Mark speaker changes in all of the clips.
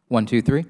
Speaker 1: One, two, three.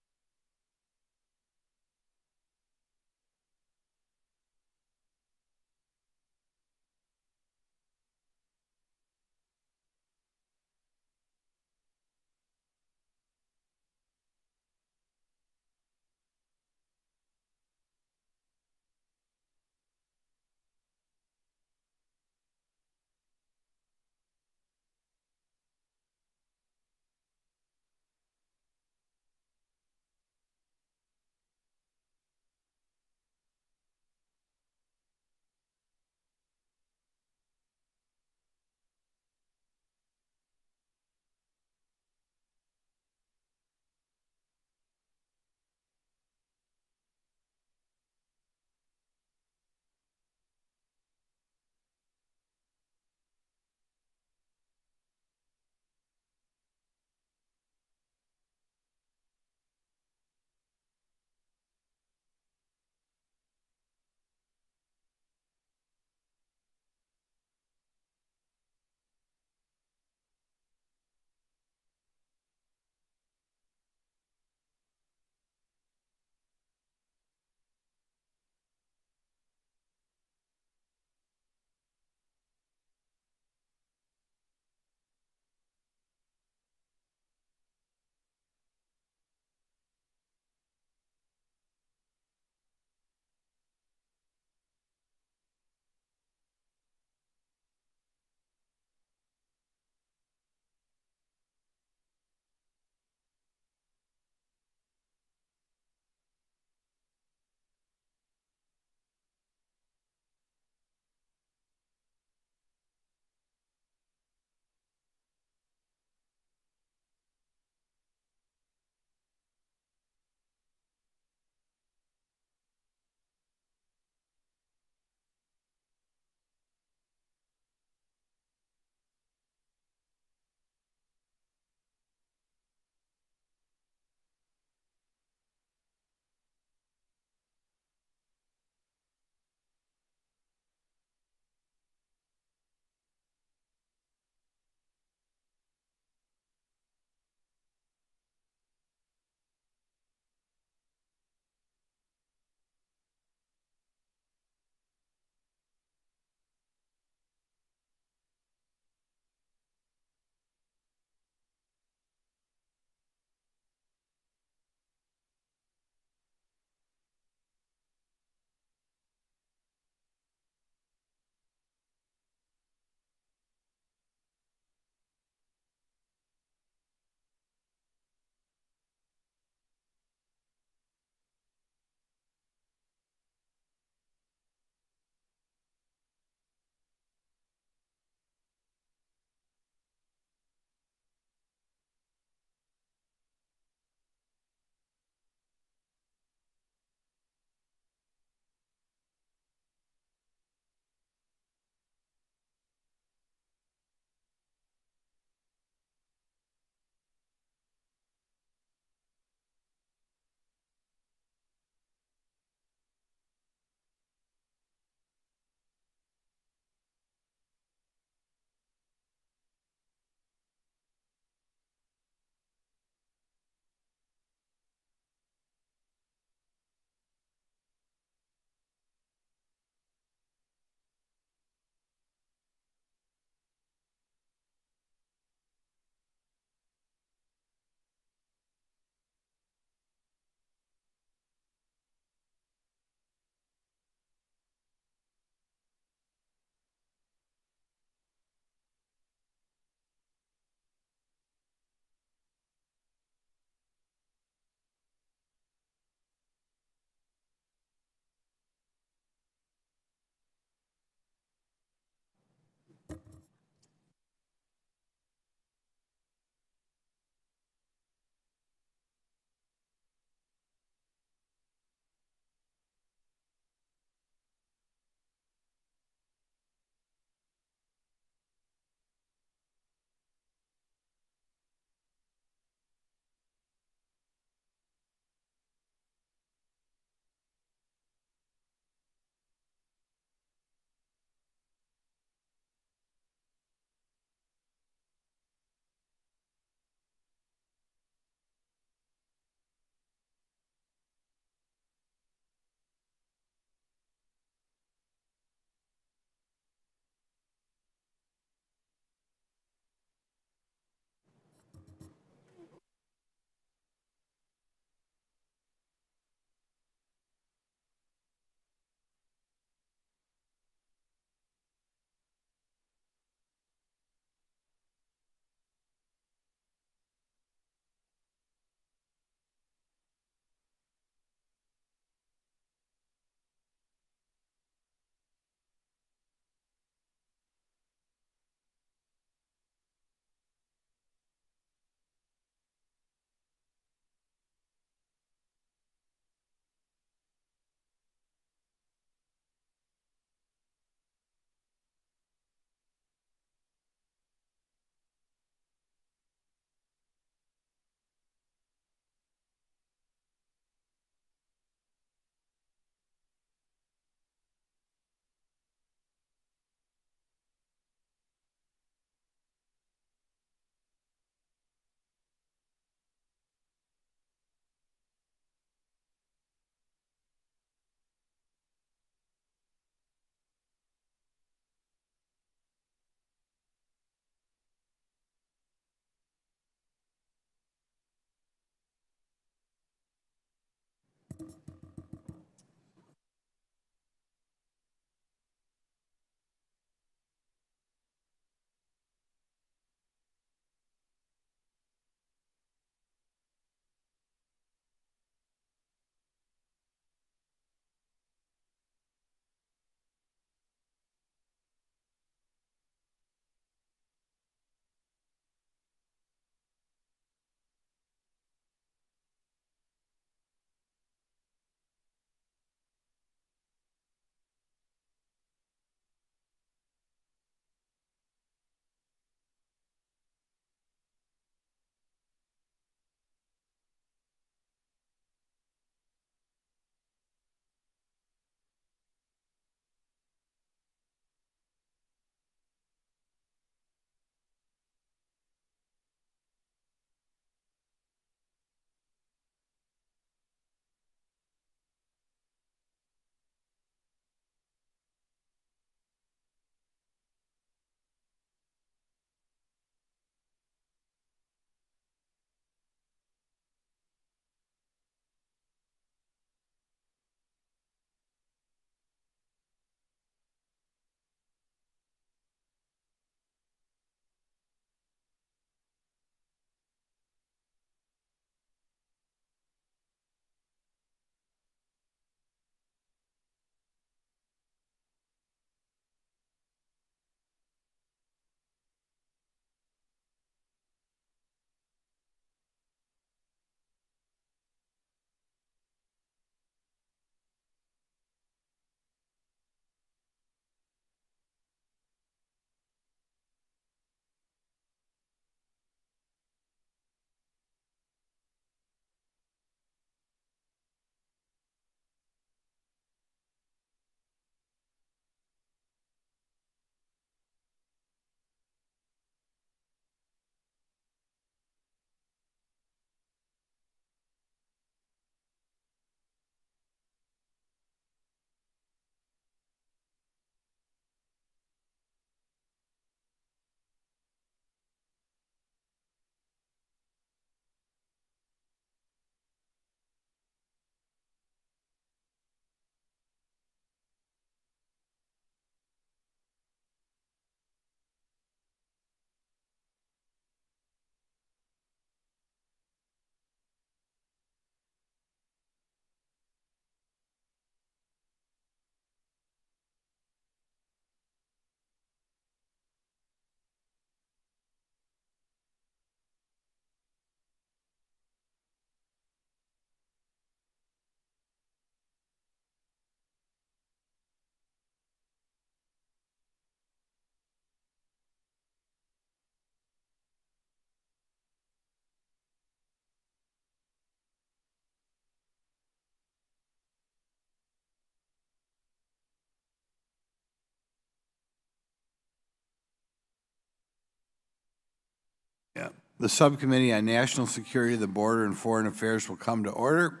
Speaker 1: The Subcommittee on National Security, the Border, and Foreign Affairs will come to order.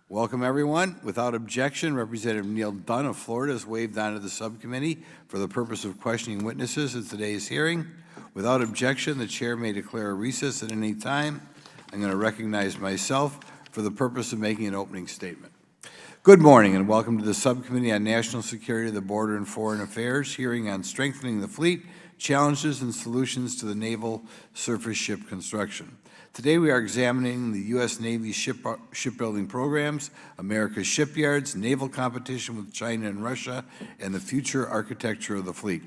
Speaker 1: Welcome, everyone. Without objection, Representative Neil Dunn of Florida is waived onto the subcommittee for the purpose of questioning witnesses at today's hearing. Without objection, the chair may declare a recess at any time. I'm going to recognize myself for the purpose of making an opening statement. Good morning and welcome to the Subcommittee on National Security, the Border, and Foreign Affairs hearing on strengthening the fleet, challenges and solutions to the naval surface ship construction. Today we are examining the U.S. Navy shipbuilding programs, America's shipyards, naval competition with China and Russia, and the future architecture of the fleet.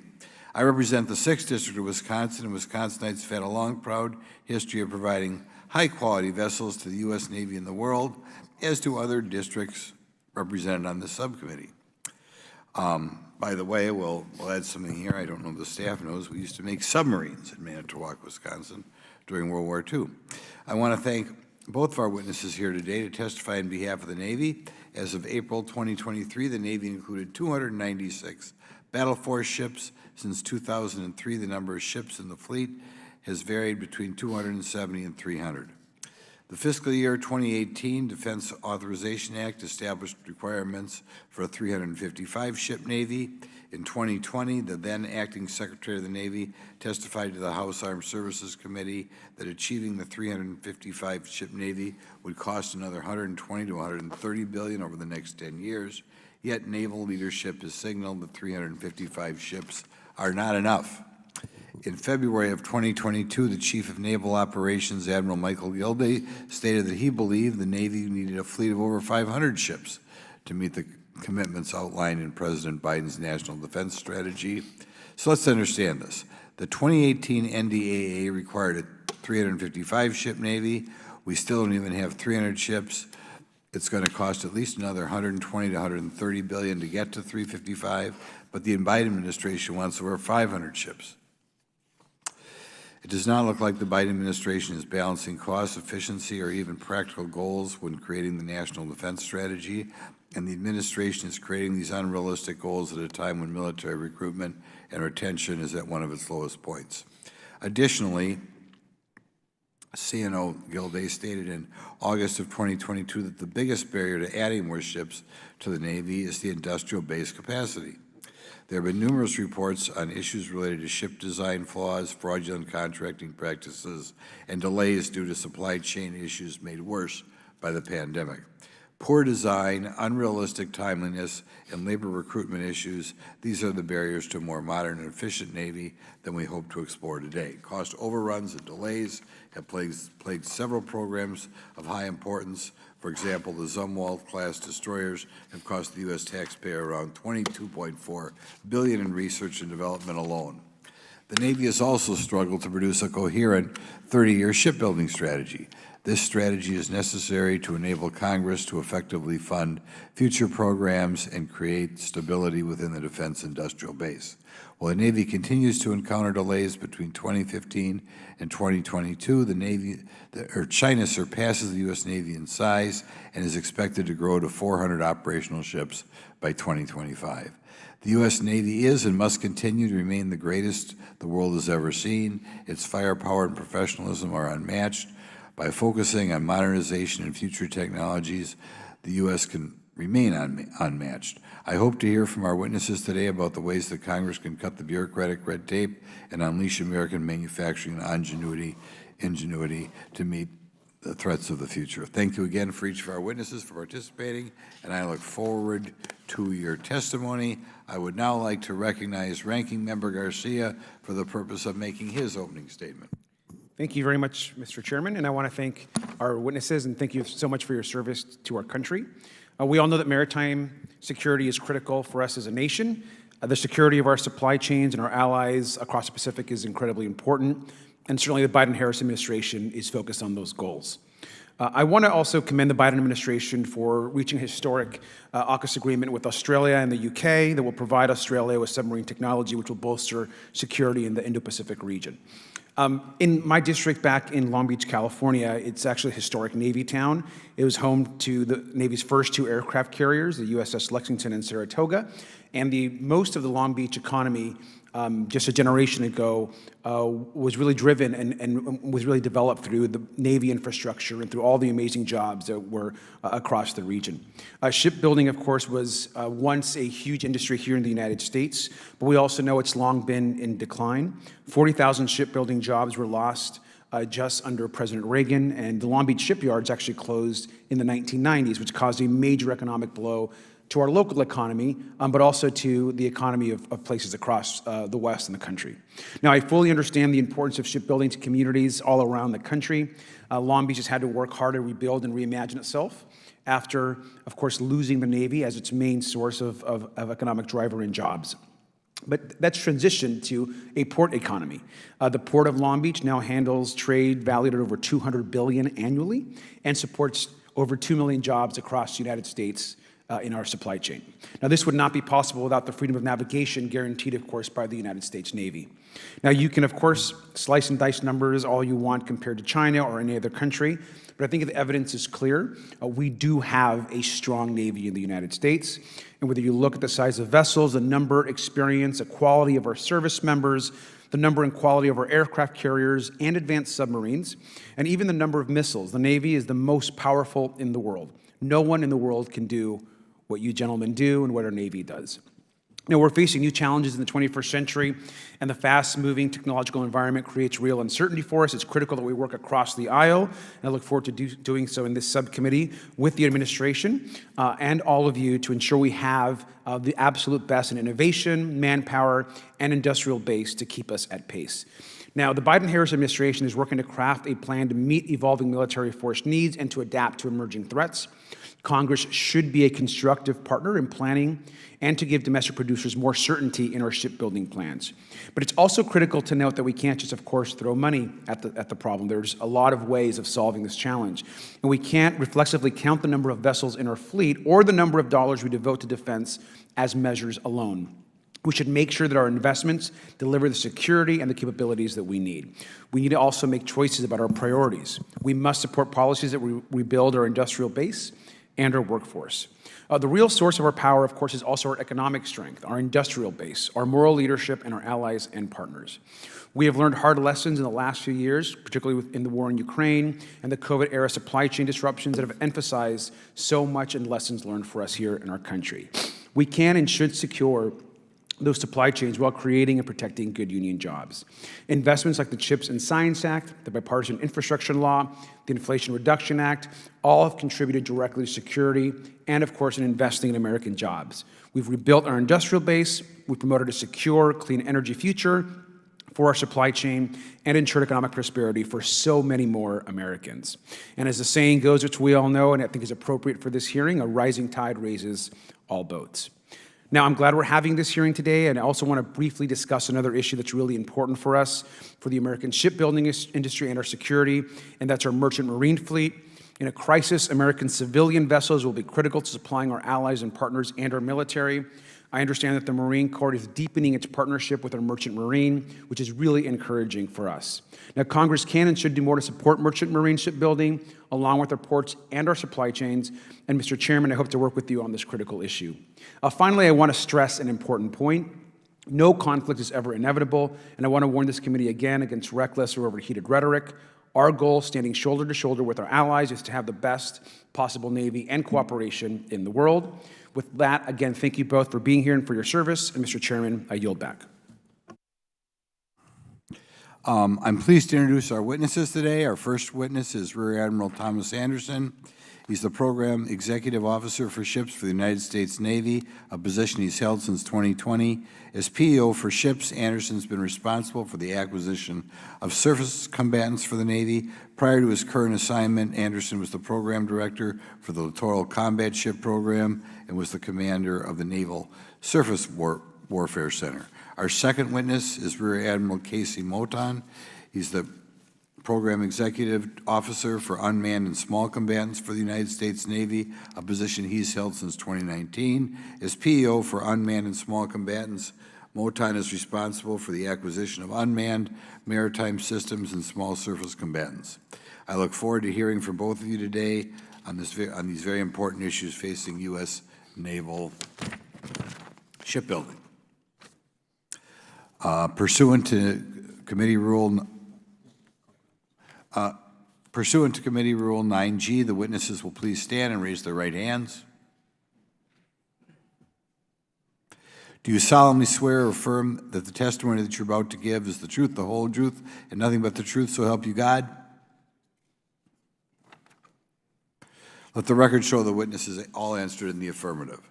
Speaker 1: I represent the 6th District of Wisconsin, and Wisconsinites have had a long, proud history of providing high-quality vessels to the U.S. Navy and the world, as do other districts represented on the subcommittee. By the way, we'll add something here. I don't know if the staff knows. We used to make submarines in Manitowoc, Wisconsin during World War II. I want to thank both of our witnesses here today to testify on behalf of the Navy. As of April 2023, the Navy included 296 battle force ships. Since 2003, the number of ships in the fleet has varied between 270 and 300. The fiscal year 2018 Defense Authorization Act established requirements for a 355-ship Navy. In 2020, the then acting Secretary of the Navy testified to the House Armed Services Committee that achieving the 355-ship Navy would cost another $120 to $130 billion over the next 10 years. Yet naval leadership has signaled that 355 ships are not enough. In February of 2022, the Chief of Naval Operations, Admiral Michael Gilday, stated that he believed the Navy needed a fleet of over 500 ships to meet the commitments outlined in President Biden's National Defense Strategy. So let's understand this. The 2018 NDAA required a 355-ship Navy. We still don't even have 300 ships. It's going to cost at least another $120 to $130 billion to get to 355, but the Biden administration wants over 500 ships. It does not look like the Biden administration is balancing cost, efficiency, or even practical goals when creating the National Defense Strategy, and the administration is creating these unrealistic goals at a time when military recruitment and retention is at one of its lowest points. Additionally, CNO Gilday stated in August of 2022 that the biggest barrier to adding more ships to the Navy is the industrial base capacity. There have been numerous reports on issues related to ship design flaws, fraudulent contracting practices, and delays due to supply chain issues made worse by the pandemic. Poor design, unrealistic timeliness, and labor recruitment issues, these are the barriers to a more modern and efficient Navy than we hope to explore today. Cost overruns and delays have plagued several programs of high importance. For example, the Zumwalt-class destroyers have cost the U.S. taxpayer around $22.4 billion in research and development alone. The Navy has also struggled to produce a coherent 30-year shipbuilding strategy. This strategy is necessary to enable Congress to effectively fund future programs and create stability within the defense industrial base. While the Navy continues to encounter delays between 2015 and 2022, China surpasses the U.S. Navy in size and is expected to grow to 400 operational ships by 2025. The U.S. Navy is and must continue to remain the greatest the world has ever seen. Its firepower and professionalism are unmatched. By focusing on modernization and future technologies, the U.S. can remain unmatched. I hope to hear from our witnesses today about the ways that Congress can cut the bureaucratic red tape and unleash American manufacturing ingenuity to meet the threats of the future. Thank you again for each of our witnesses for participating, and I look forward to your testimony. I would now like to recognize Ranking Member Garcia for the purpose of making his opening statement.
Speaker 2: Thank you very much, Mr. Chairman, and I want to thank our witnesses and thank you so much for your service to our country. We all know that maritime security is critical for us as a nation. The security of our supply chains and our allies across the Pacific is incredibly important, and certainly the Biden-Harris administration is focused on those goals. I want to also commend the Biden administration for reaching a historic AUKUS agreement with Australia and the UK that will provide Australia with submarine technology which will bolster security in the Indo-Pacific region. In my district back in Long Beach, California, it's actually a historic Navy town. It was home to the Navy's first 2 aircraft carriers, the USS Lexington and Saratoga, and most of the Long Beach economy just a generation ago was really driven and was really developed through the Navy infrastructure and through all the amazing jobs that were across the region. Shipbuilding, of course, was once a huge industry here in the United States, but we also know it's long been in decline. 40,000 shipbuilding jobs were lost just under President Reagan, and the Long Beach shipyards actually closed in the 1990s, which caused a major economic blow to our local economy, but also to the economy of places across the West and the country. Now, I fully understand the importance of shipbuilding to communities all around the country. Long Beach has had to work hard to rebuild and reimagine itself after, of course, losing the Navy as its main source of economic driver and jobs. But that's transitioned to a port economy. The Port of Long Beach now handles trade valued at over $200 billion annually and supports over 2 million jobs across the United States in our supply chain. Now, this would not be possible without the freedom of navigation guaranteed, of course, by the United States Navy. Now, you can, of course, slice and dice numbers all you want compared to China or any other country, but I think the evidence is clear. We do have a strong Navy in the United States, and whether you look at the size of vessels, the number, experience, the quality of our service members, the number and quality of our aircraft carriers and advanced submarines, and even the number of missiles, the Navy is the most powerful in the world. No one in the world can do what you gentlemen do and what our Navy does. Now, we're facing new challenges in the 21st century, and the fast-moving technological environment creates real uncertainty for us. It's critical that we work across the aisle, and I look forward to doing so in this subcommittee with the administration and all of you to ensure we have the absolute best in innovation, manpower, and industrial base to keep us at pace. Now, the Biden-Harris administration is working to craft a plan to meet evolving military force needs and to adapt to emerging threats. Congress should be a constructive partner in planning and to give domestic producers more certainty in our shipbuilding plans. But it's also critical to note that we can't just, of course, throw money at the problem. There's a lot of ways of solving this challenge. And we can't reflexively count the number of vessels in our fleet or the number of dollars we devote to defense as measures alone. We should make sure that our investments deliver the security and the capabilities that we need. We need to also make choices about our priorities. We must support policies that rebuild our industrial base and our workforce. The real source of our power, of course, is also our economic strength, our industrial base, our moral leadership, and our allies and partners. We have learned hard lessons in the last few years, particularly in the war in Ukraine and the COVID-era supply chain disruptions that have emphasized so much in lessons learned for us here in our country. We can and should secure those supply chains while creating and protecting good union jobs. Investments like the CHIPS and Science Act, the Bipartisan Infrastructure Law, the Inflation Reduction Act, all have contributed directly to security and, of course, in investing in American jobs. We've rebuilt our industrial base, we've promoted a secure, clean energy future for our supply chain, and ensured economic prosperity for so many more Americans. And as the saying goes, which we all know and I think is appropriate for this hearing, a rising tide raises all boats. Now, I'm glad we're having this hearing today, and I also want to briefly discuss another issue that's really important for us, for the American shipbuilding industry and our security, and that's our merchant marine fleet. In a crisis, American civilian vessels will be critical to supplying our allies and partners and our military. I understand that the Marine Corps is deepening its partnership with our merchant marine, which is really encouraging for us. Now, Congress can and should do more to support merchant marine shipbuilding, along with our ports and our supply chains. And Mr. Chairman, I hope to work with you on this critical issue. Finally, I want to stress an important point. No conflict is ever inevitable, and I want to warn this committee again against reckless or overheated rhetoric. Our goal, standing shoulder to shoulder with our allies, is to have the best possible Navy and cooperation in the world. With that, again, thank you both for being here and for your service. And Mr. Chairman, I yield back.
Speaker 1: I'm pleased to introduce our witnesses today. Our first witness is Rear Admiral Thomas Anderson. He's the Program Executive Officer for Ships for the United States Navy, a position he's held since 2020. As PEO for Ships, Anderson's been responsible for the acquisition of surface combatants for the Navy. Prior to his current assignment, Anderson was the Program Director for the Littoral Combat Ship Program and was the Commander of the Naval Surface Warfare Center. Our second witness is Rear Admiral Casey Moton. He's the Program Executive Officer for Unmanned and Small Combatants for the United States Navy, a position he's held since 2019. As PEO for Unmanned and Small Combatants, Moton is responsible for the acquisition of unmanned maritime systems and small surface combatants. I look forward to hearing from both of you today on these very important issues facing U.S. naval shipbuilding. Pursuant to Committee Rule 9G, the witnesses will please stand and raise their right hands. Do you solemnly swear or affirm that the testimony that you're about to give is the truth, the whole truth, and nothing but the truth, so help you God? Let the record show the witnesses all answered in the affirmative.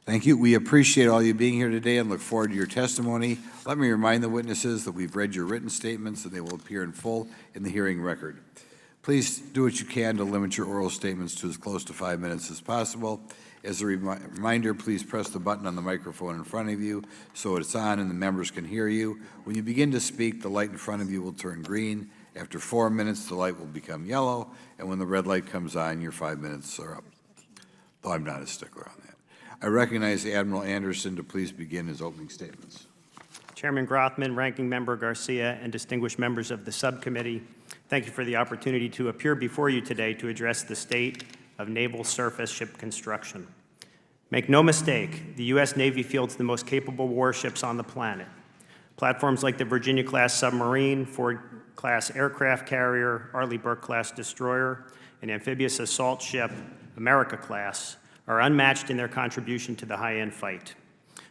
Speaker 1: Thank you. We appreciate all you being here today and look forward to your testimony. Let me remind the witnesses that we've read your written statements and they will appear in full in the hearing record. Please do what you can to limit your oral statements to as close to 5 minutes as possible. As a reminder, please press the button on the microphone in front of you so it's on and the members can hear you. When you begin to speak, the light in front of you will turn green. After 4 minutes, the light will become yellow, and when the red light comes on, your 5 minutes are up. Though I'm not a stickler on that. I recognize Admiral Anderson to please begin his opening statements.
Speaker 3: Chairman Grothman, Ranking Member Garcia, and distinguished members of the subcommittee, thank you for the opportunity to appear before you today to address the state of naval surface ship construction. Make no mistake, the U.S. Navy fields the most capable warships on the planet. Platforms like the Virginia-class submarine, Ford-class aircraft carrier, Arleigh Burke-class destroyer, and amphibious assault ship, America-class, are unmatched in their contribution to the high-end fight.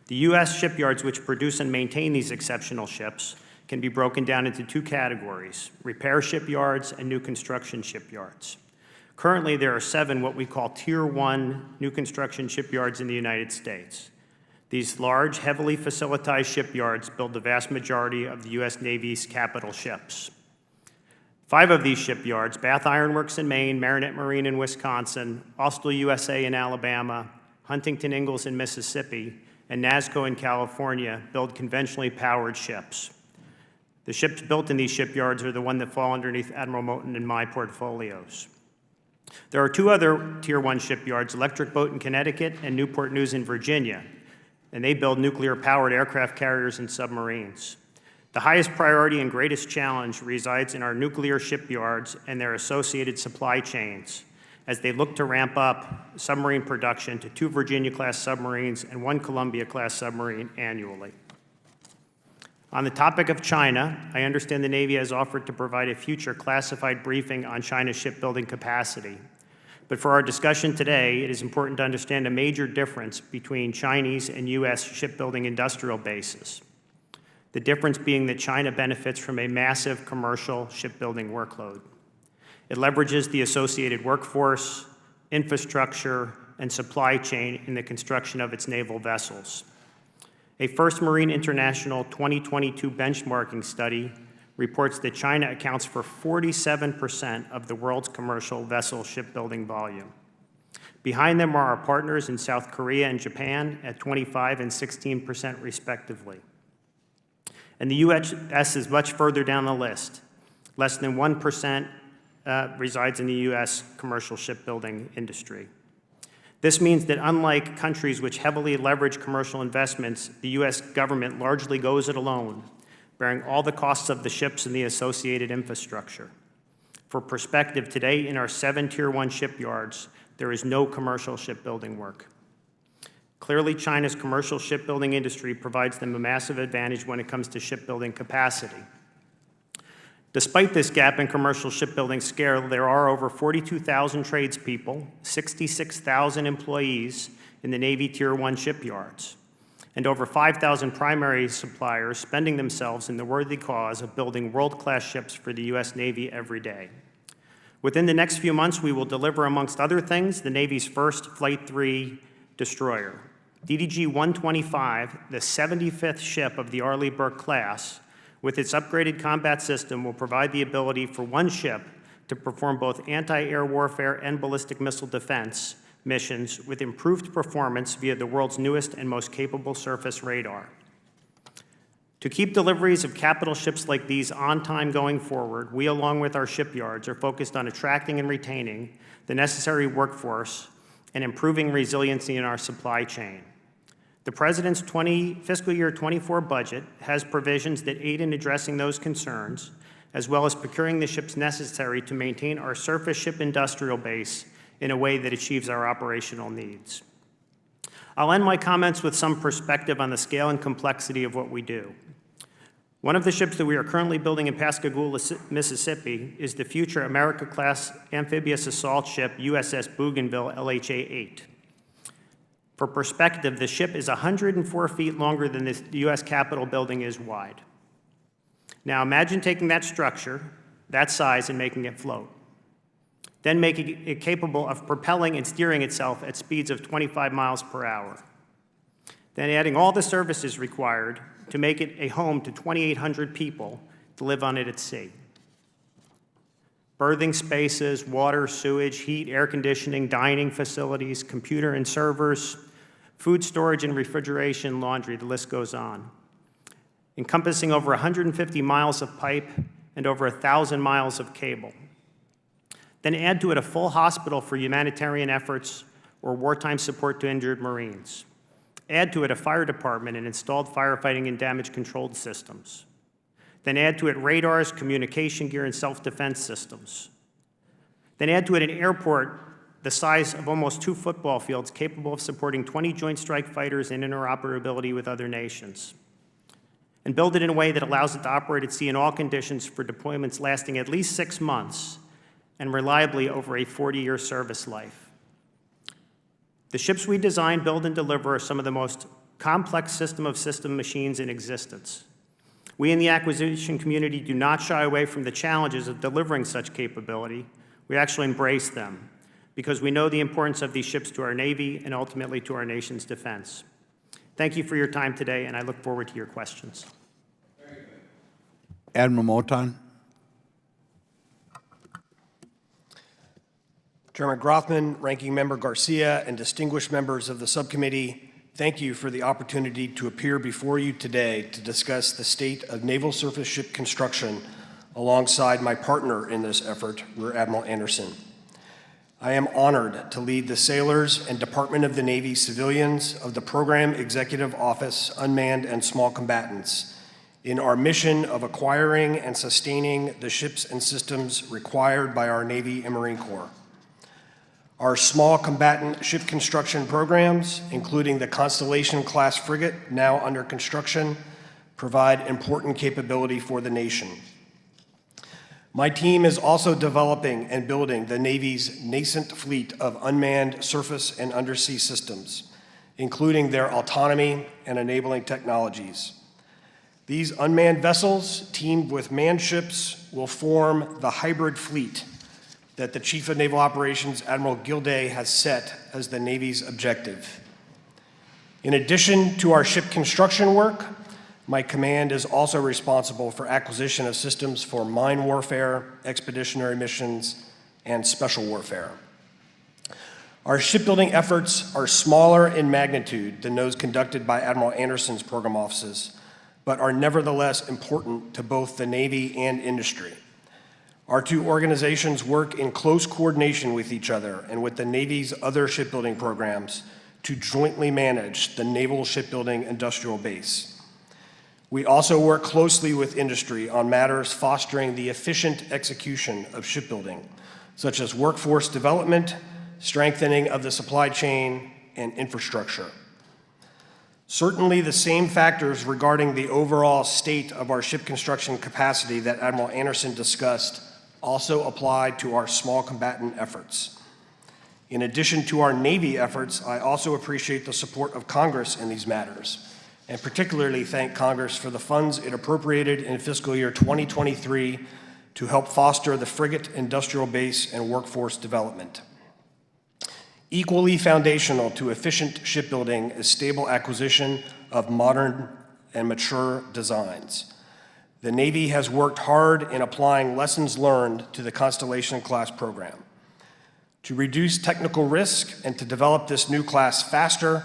Speaker 3: The U.S. shipyards which produce and maintain these exceptional ships can be broken down into two categories: repair shipyards and new construction shipyards. Currently, there are 7 what we call Tier 1 new construction shipyards in the United States. These large, heavily facilitized shipyards build the vast majority of the U.S. Navy's capital ships. 5 of these shipyards, Bath Iron Works in Maine, Marinette Marine in Wisconsin, Austell USA in Alabama, Huntington Ingalls in Mississippi, and NASCO in California, build conventionally powered ships. The ships built in these shipyards are the ones that fall underneath Admiral Moten and my portfolios. There are 2 other Tier 1 shipyards, Electric Boat in Connecticut and Newport News in Virginia, and they build nuclear-powered aircraft carriers and submarines. The highest priority and greatest challenge resides in our nuclear shipyards and their associated supply chains as they look to ramp up submarine production to 2 Virginia-class submarines and 1 Columbia-class submarine annually. On the topic of China, I understand the Navy has offered to provide a future classified briefing on China's shipbuilding capacity. But for our discussion today, it is important to understand a major difference between Chinese and U.S. shipbuilding industrial bases. The difference being that China benefits from a massive commercial shipbuilding workload. It leverages the associated workforce, infrastructure, and supply chain in the construction of its naval vessels. A First Marine International 2022 benchmarking study reports that China accounts for 47% of the world's commercial vessel shipbuilding volume. Behind them are our partners in South Korea and Japan at 25% and 16% respectively. And the U.S. is much further down the list. Less than 1% resides in the U.S. commercial shipbuilding industry. This means that unlike countries which heavily leverage commercial investments, the U.S. government largely goes it alone, bearing all the costs of the ships and the associated infrastructure. For perspective, today in our 7 Tier 1 shipyards, there is no commercial shipbuilding work. Clearly, China's commercial shipbuilding industry provides them a massive advantage when it comes to shipbuilding capacity. Despite this gap in commercial shipbuilding scale, there are over 42,000 tradespeople, 66,000 employees in the Navy Tier 1 shipyards, and over 5,000 primary suppliers spending themselves in the worthy cause of building world-class ships for the U.S. Navy every day. Within the next few months, we will deliver, amongst other things, the Navy's first Flight III destroyer. DDG-125, the 75th ship of the Arleigh Burke class, with its upgraded combat system, will provide the ability for one ship to perform both anti-air warfare and ballistic missile defense missions with improved performance via the world's newest and most capable surface radar. To keep deliveries of capital ships like these on time going forward, we, along with our shipyards, are focused on attracting and retaining the necessary workforce and improving resiliency in our supply chain. The President's fiscal year 24 budget has provisions that aid in addressing those concerns, as well as procuring the ships necessary to maintain our surface ship industrial base in a way that achieves our operational needs. I'll end my comments with some perspective on the scale and complexity of what we do. One of the ships that we are currently building in Pascagoula, Mississippi, is the future America-class amphibious assault ship USS Bougainville LHA-8. For perspective, the ship is 104 feet longer than the U.S. Capitol building is wide. Now imagine taking that structure, that size, and making it float. Then making it capable of propelling and steering itself at speeds of 25 miles per hour. Then adding all the services required to make it a home to 2,800 people to live on it at sea. Berthing spaces, water, sewage, heat, air conditioning, dining facilities, computer and servers, food storage and refrigeration, laundry, the list goes on. Encompassing over 150 miles of pipe and over 1,000 miles of cable. Then add to it a full hospital for humanitarian efforts or wartime support to injured Marines. Add to it a fire department and installed firefighting and damage control systems. Then add to it radars, communication gear, and self-defense systems. Then add to it an airport the size of almost 2 football fields, capable of supporting 20 Joint Strike Fighters and interoperability with other nations. And build it in a way that allows it to operate at sea in all conditions for deployments lasting at least 6 months and reliably over a 40-year service life. The ships we design, build, and deliver are some of the most complex system machines in existence. We in the acquisition community do not shy away from the challenges of delivering such capability. We actually embrace them because we know the importance of these ships to our Navy and ultimately to our nation's defense. Thank you for your time today, and I look forward to your questions.
Speaker 1: Admiral Moton.
Speaker 4: Chairman Grothman, Ranking Member Garcia, and distinguished members of the subcommittee, thank you for the opportunity to appear before you today to discuss the state of naval surface ship construction alongside my partner in this effort, Rear Admiral Anderson. I am honored to lead the sailors and Department of the Navy civilians of the Program Executive Office Unmanned and Small Combatants in our mission of acquiring and sustaining the ships and systems required by our Navy and Marine Corps. Our small combatant ship construction programs, including the Constellation-class frigate now under construction, provide important capability for the nation. My team is also developing and building the Navy's nascent fleet of unmanned surface and undersea systems, including their autonomy and enabling technologies. These unmanned vessels, teamed with manned ships, will form the hybrid fleet that the Chief of Naval Operations, Admiral Gilday, has set as the Navy's objective. In addition to our ship construction work, my command is also responsible for acquisition of systems for mine warfare, expeditionary missions, and special warfare. Our shipbuilding efforts are smaller in magnitude than those conducted by Admiral Anderson's program offices, but are nevertheless important to both the Navy and industry. Our two organizations work in close coordination with each other and with the Navy's other shipbuilding programs to jointly manage the Naval Shipbuilding Industrial Base. We also work closely with industry on matters fostering the efficient execution of shipbuilding, such as workforce development, strengthening of the supply chain, and infrastructure. Certainly, the same factors regarding the overall state of our ship construction capacity that Admiral Anderson discussed also apply to our small combatant efforts. In addition to our Navy efforts, I also appreciate the support of Congress in these matters, and particularly thank Congress for the funds it appropriated in fiscal year 2023 to help foster the frigate industrial base and workforce development. Equally foundational to efficient shipbuilding is stable acquisition of modern and mature designs. The Navy has worked hard in applying lessons learned to the Constellation-class program. To reduce technical risk and to develop this new class faster,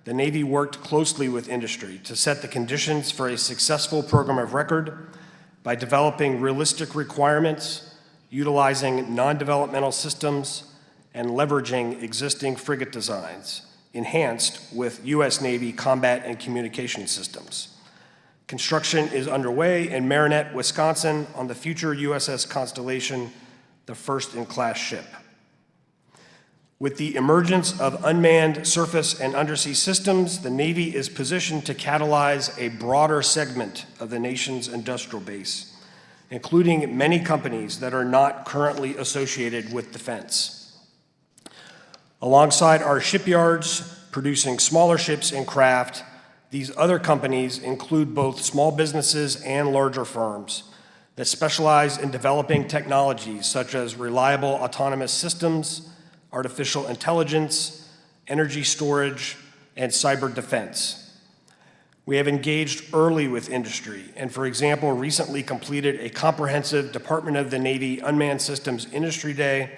Speaker 4: the Navy worked closely with industry to set the conditions for a successful program of record by developing realistic requirements, utilizing non-developmental systems, and leveraging existing frigate designs, enhanced with U.S. Navy combat and communication systems. Construction is underway in Marinette, Wisconsin on the future USS Constellation, the first-in-class ship. With the emergence of unmanned surface and undersea systems, the Navy is positioned to catalyze a broader segment of the nation's industrial base, including many companies that are not currently associated with defense. Alongside our shipyards producing smaller ships and craft, these other companies include both small businesses and larger firms that specialize in developing technologies such as reliable autonomous systems, artificial intelligence, energy storage, and cyber defense. We have engaged early with industry and, for example, recently completed a comprehensive Department of the Navy Unmanned Systems Industry Day,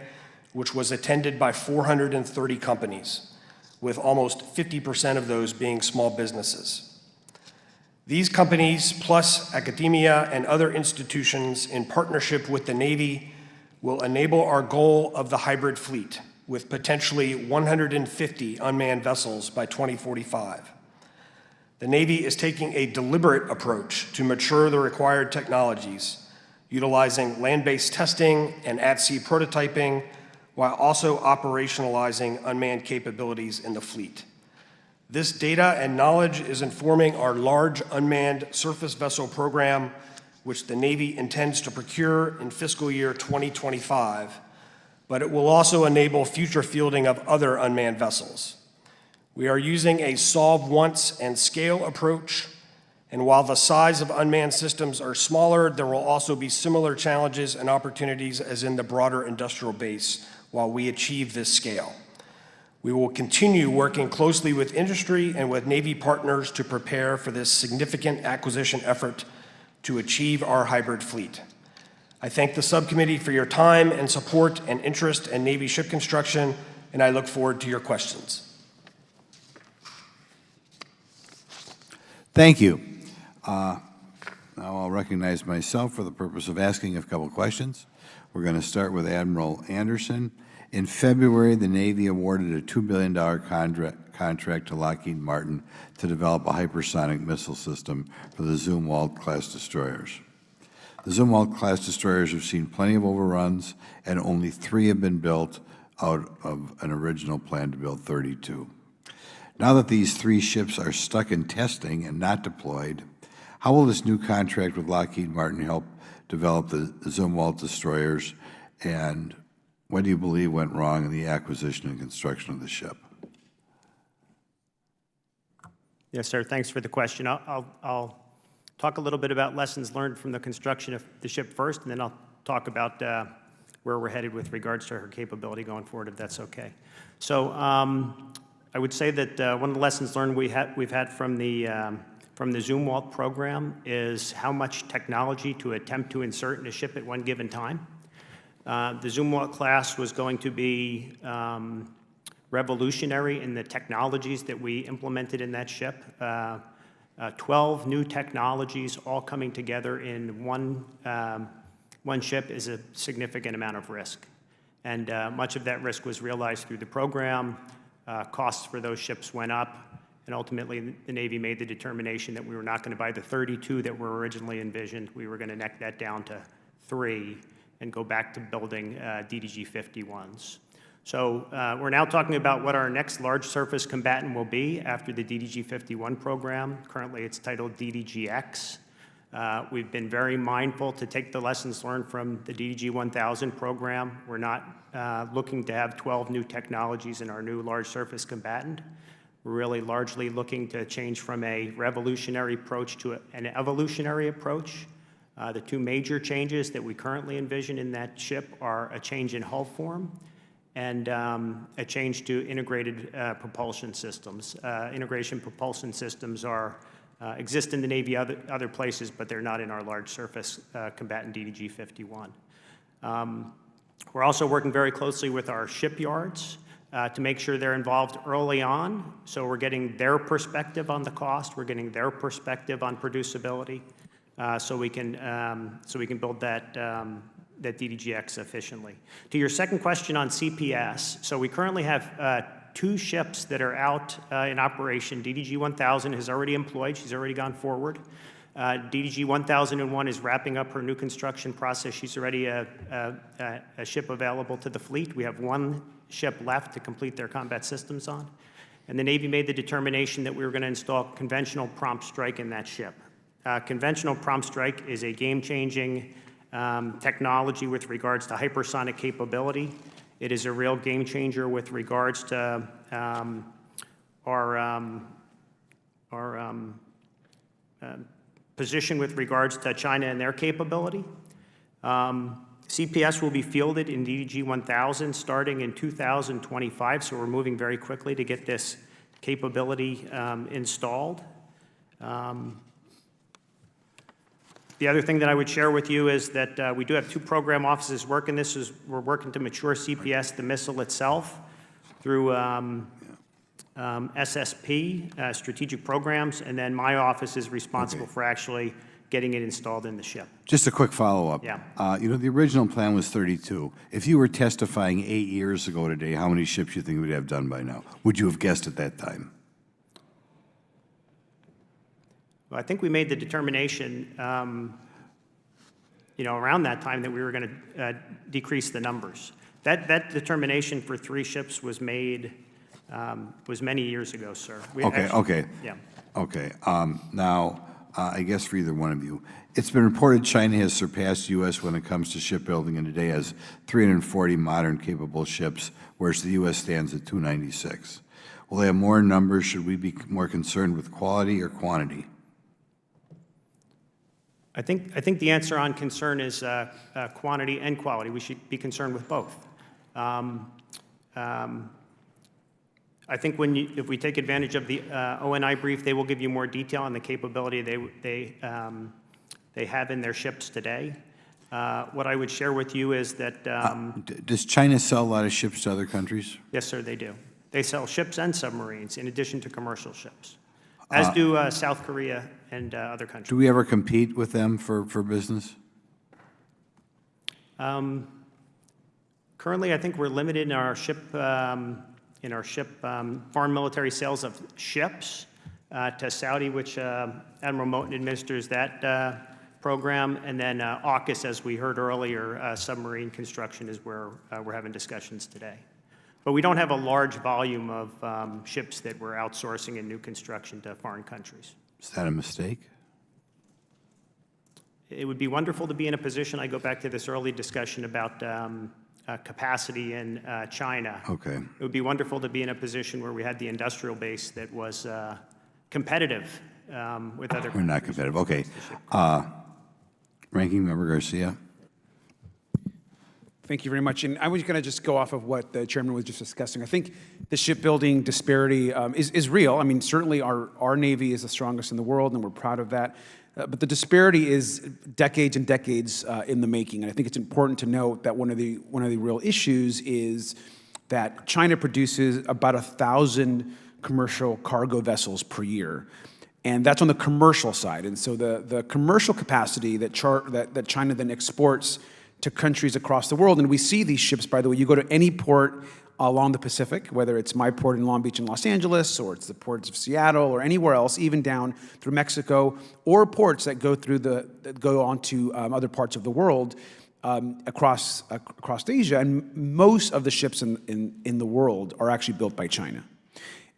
Speaker 4: which was attended by 430 companies, with almost 50% of those being small businesses. These companies, plus academia and other institutions in partnership with the Navy, will enable our goal of the hybrid fleet, with potentially 150 unmanned vessels by 2045. The Navy is taking a deliberate approach to mature the required technologies, utilizing land-based testing and at-sea prototyping, while also operationalizing unmanned capabilities in the fleet. This data and knowledge is informing our large unmanned surface vessel program, which the Navy intends to procure in fiscal year 2025, but it will also enable future fielding of other unmanned vessels. We are using a solve once and scale approach, and while the size of unmanned systems are smaller, there will also be similar challenges and opportunities as in the broader industrial base while we achieve this scale. We will continue working closely with industry and with Navy partners to prepare for this significant acquisition effort to achieve our hybrid fleet. I thank the subcommittee for your time and support and interest in Navy ship construction, and I look forward to your questions.
Speaker 1: Thank you. Now I'll recognize myself for the purpose of asking a couple questions. We're going to start with Admiral Anderson. In February, the Navy awarded a $2 billion contract to Lockheed Martin to develop a hypersonic missile system for the Zumwalt-class destroyers. The Zumwalt-class destroyers have seen plenty of overruns, and only 3 have been built out of an original plan to build 32. Now that these 3 ships are stuck in testing and not deployed, how will this new contract with Lockheed Martin help develop the Zumwalt destroyers, and what do you believe went wrong in the acquisition and construction of the ship?
Speaker 3: Yes, sir. Thanks for the question. I'll talk a little bit about lessons learned from the construction of the ship first, and then I'll talk about where we're headed with regards to her capability going forward, if that's okay. So I would say that one of the lessons learned we've had from the Zumwalt program is how much technology to attempt to insert in a ship at one given time. The Zumwalt class was going to be revolutionary in the technologies that we implemented in that ship. 12 new technologies all coming together in one ship is a significant amount of risk. And much of that risk was realized through the program. Costs for those ships went up, and ultimately the Navy made the determination that we were not going to buy the 32 that were originally envisioned. We were going to neck that down to 3 and go back to building DDG-51s. So we're now talking about what our next large surface combatant will be after the DDG-51 program. Currently it's titled DDG-X. We've been very mindful to take the lessons learned from the DDG-1000 program. We're not looking to have 12 new technologies in our new large surface combatant. We're really largely looking to change from a revolutionary approach to an evolutionary approach. The 2 major changes that we currently envision in that ship are a change in hull form and a change to integrated propulsion systems. Integration propulsion systems exist in the Navy other places, but they're not in our large surface combatant DDG-51. We're also working very closely with our shipyards to make sure they're involved early on. So we're getting their perspective on the cost, we're getting their perspective on producibility, so we can build that DDG-X efficiently. To your second question on CPS, so we currently have 2 ships that are out in operation. DDG-1000 is already employed, she's already gone forward. DDG-1001 is wrapping up her new construction process. She's already a ship available to the fleet. We have 1 ship left to complete their combat systems on. And the Navy made the determination that we were going to install conventional prompt strike in that ship. Conventional prompt strike is a game-changing technology with regards to hypersonic capability. It is a real game changer with regards to our position with regards to China and their capability. CPS will be fielded in DDG-1000 starting in 2025, so we're moving very quickly to get this capability installed. The other thing that I would share with you is that we do have 2 program offices working this. We're working to mature CPS, the missile itself, through SSP, strategic programs, and then my office is responsible for actually getting it installed in the ship.
Speaker 1: Just a quick follow-up.
Speaker 3: Yeah.
Speaker 1: The original plan was 32. If you were testifying 8 years ago today, how many ships you think we'd have done by now? Would you have guessed at that time?
Speaker 3: Well, I think we made the determination, around that time that we were going to decrease the numbers. That determination for 3 ships was made was many years ago, sir.
Speaker 1: Okay.
Speaker 3: Yeah.
Speaker 1: Okay. Now, I guess for either one of you, it's been reported China has surpassed U.S. when it comes to shipbuilding and today has 340 modern capable ships, whereas the U.S. stands at 296. Will they have more numbers? Should we be more concerned with quality or quantity?
Speaker 3: I think the answer on concern is quantity and quality. We should be concerned with both. I think if we take advantage of the ONI brief, they will give you more detail on the capability they have in their ships today. What I would share with you is that
Speaker 1: Does China sell a lot of ships to other countries?
Speaker 3: yes, sir, they do. They sell ships and submarines in addition to commercial ships, as do South Korea and other countries.
Speaker 1: Do we ever compete with them for business?
Speaker 3: Currently, I think we're limited in our ship foreign military sales of ships to Saudi, which Admiral Moten administers that program, and then AUKUS, as we heard earlier, submarine construction is where we're having discussions today. But we don't have a large volume of ships that we're outsourcing in new construction to foreign countries.
Speaker 1: Is that a mistake?
Speaker 3: It would be wonderful to be in a position, I go back to this early discussion about capacity in China.
Speaker 1: Okay.
Speaker 3: It would be wonderful to be in a position where we had the industrial base that was competitive with other countries.
Speaker 1: We're not competitive. Okay. Ranking Member Garcia.
Speaker 2: Thank you very much. And I was going to just go off of what the chairman was just discussing. I think the shipbuilding disparity is real. I mean, certainly our Navy is the strongest in the world, and we're proud of that. But the disparity is decades and decades in the making. And I think it's important to note that one of the real issues is that China produces about 1,000 commercial cargo vessels per year. And that's on the commercial side. And so the commercial capacity that China then exports to countries across the world, and we see these ships, by the way, you go to any port along the Pacific, whether it's my port in Long Beach in Los Angeles, or it's the ports of Seattle, or anywhere else, even down through Mexico, or ports that go onto other parts of the world across Asia, and most of the ships in the world are actually built by China.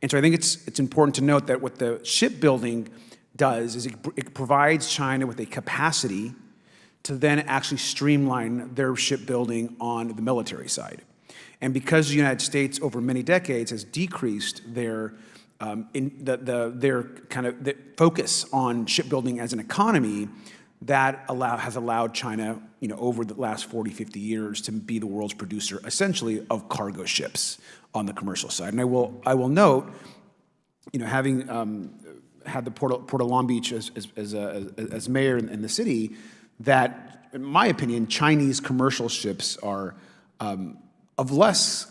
Speaker 2: And so I think it's important to note that what the shipbuilding does is it provides China with a capacity to then actually streamline their shipbuilding on the military side. And because the United States over many decades has decreased their focus on shipbuilding as an economy, that has allowed China, over the last 40, 50 years to be the world's producer, essentially, of cargo ships on the commercial side. And I will note, having had the Port of Long Beach as mayor in the city, that, in my opinion, Chinese commercial ships are of less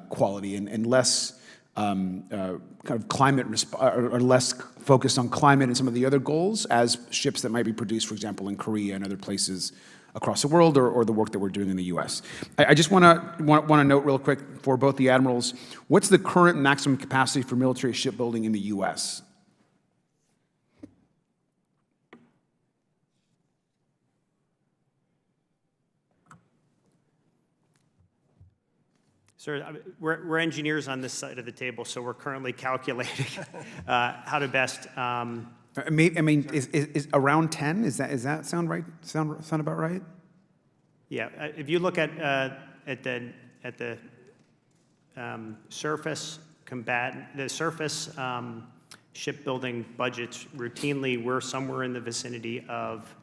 Speaker 2: quality and less kind of climate or less focused on climate and some of the other goals as ships that might be produced, for example, in Korea and other places across the world, or the work that we're doing in the U.S. I just want to note real quick for both the admirals, what's the current maximum capacity for military shipbuilding in the U.S.?
Speaker 3: Sir, we're engineers on this side of the table, so we're currently calculating how to best.
Speaker 2: I mean, is around 10? Is that sound right? Sound about right?
Speaker 3: Yeah, if you look at the surface shipbuilding budgets, routinely we're somewhere in the vicinity of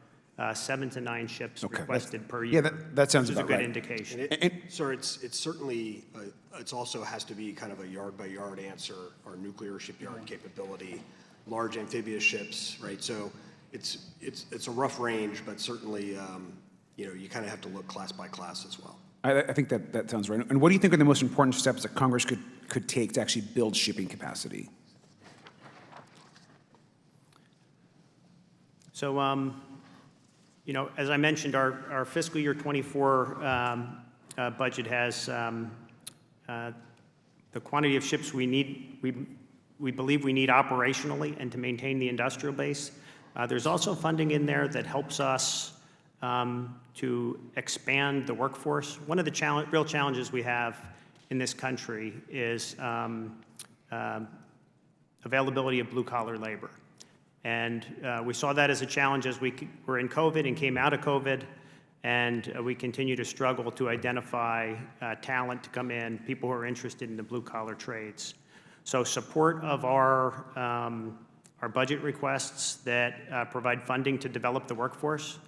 Speaker 3: 7 to 9 ships requested per year.
Speaker 2: Yeah, that sounds
Speaker 3: which is
Speaker 2: about
Speaker 3: a good
Speaker 2: right.
Speaker 3: indication.
Speaker 4: Sir, it's certainly, it's also has to be kind of a yard-by-yard answer, our nuclear shipyard capability, large amphibious ships, right? So it's a rough range, but certainly, you kind of have to look class by class as well.
Speaker 2: I think that sounds right. And what do you think are the most important steps that Congress could take to actually build shipping capacity?
Speaker 3: So, as I mentioned, our fiscal year 24 budget has the quantity of ships we need, we believe we need operationally and to maintain the industrial base. There's also funding in there that helps us to expand the workforce. One of the real challenges we have in this country is availability of blue-collar labor. And we saw that as a challenge as we were in COVID and came out of COVID, and we continue to struggle to identify talent to come in, people who are interested in the blue-collar trades. So support of our budget requests that provide funding to develop the workforce.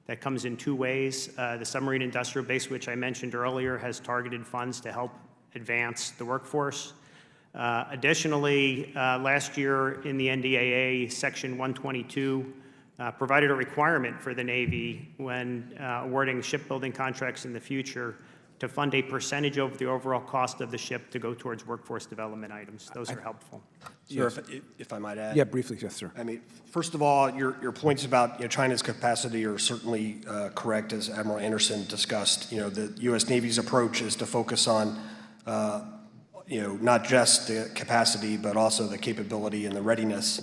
Speaker 3: That comes in 2 ways. The submarine industrial base, which I mentioned earlier, has targeted funds to help advance the workforce. Additionally, last year in the NDAA, Section 122 provided a requirement for the Navy when awarding shipbuilding contracts in the future to fund a percentage of the overall cost of the ship to go towards workforce development items. Those are helpful.
Speaker 4: Sir, if I might add.
Speaker 2: Yeah, briefly, yes, sir.
Speaker 4: I mean, first of all, your points about China's capacity are certainly correct, as Admiral Anderson discussed. The U.S. Navy's approach is to focus on not just the capacity, but also the capability and the readiness.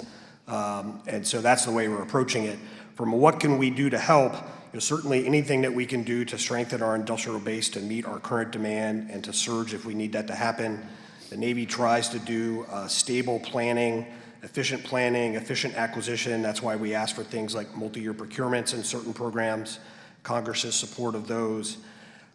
Speaker 4: And so that's the way we're approaching it. From what can we do to help, certainly anything that we can do to strengthen our industrial base to meet our current demand and to surge if we need that to happen. The Navy tries to do stable planning, efficient acquisition. That's why we ask for things like multi-year procurements in certain programs, Congress's support of those.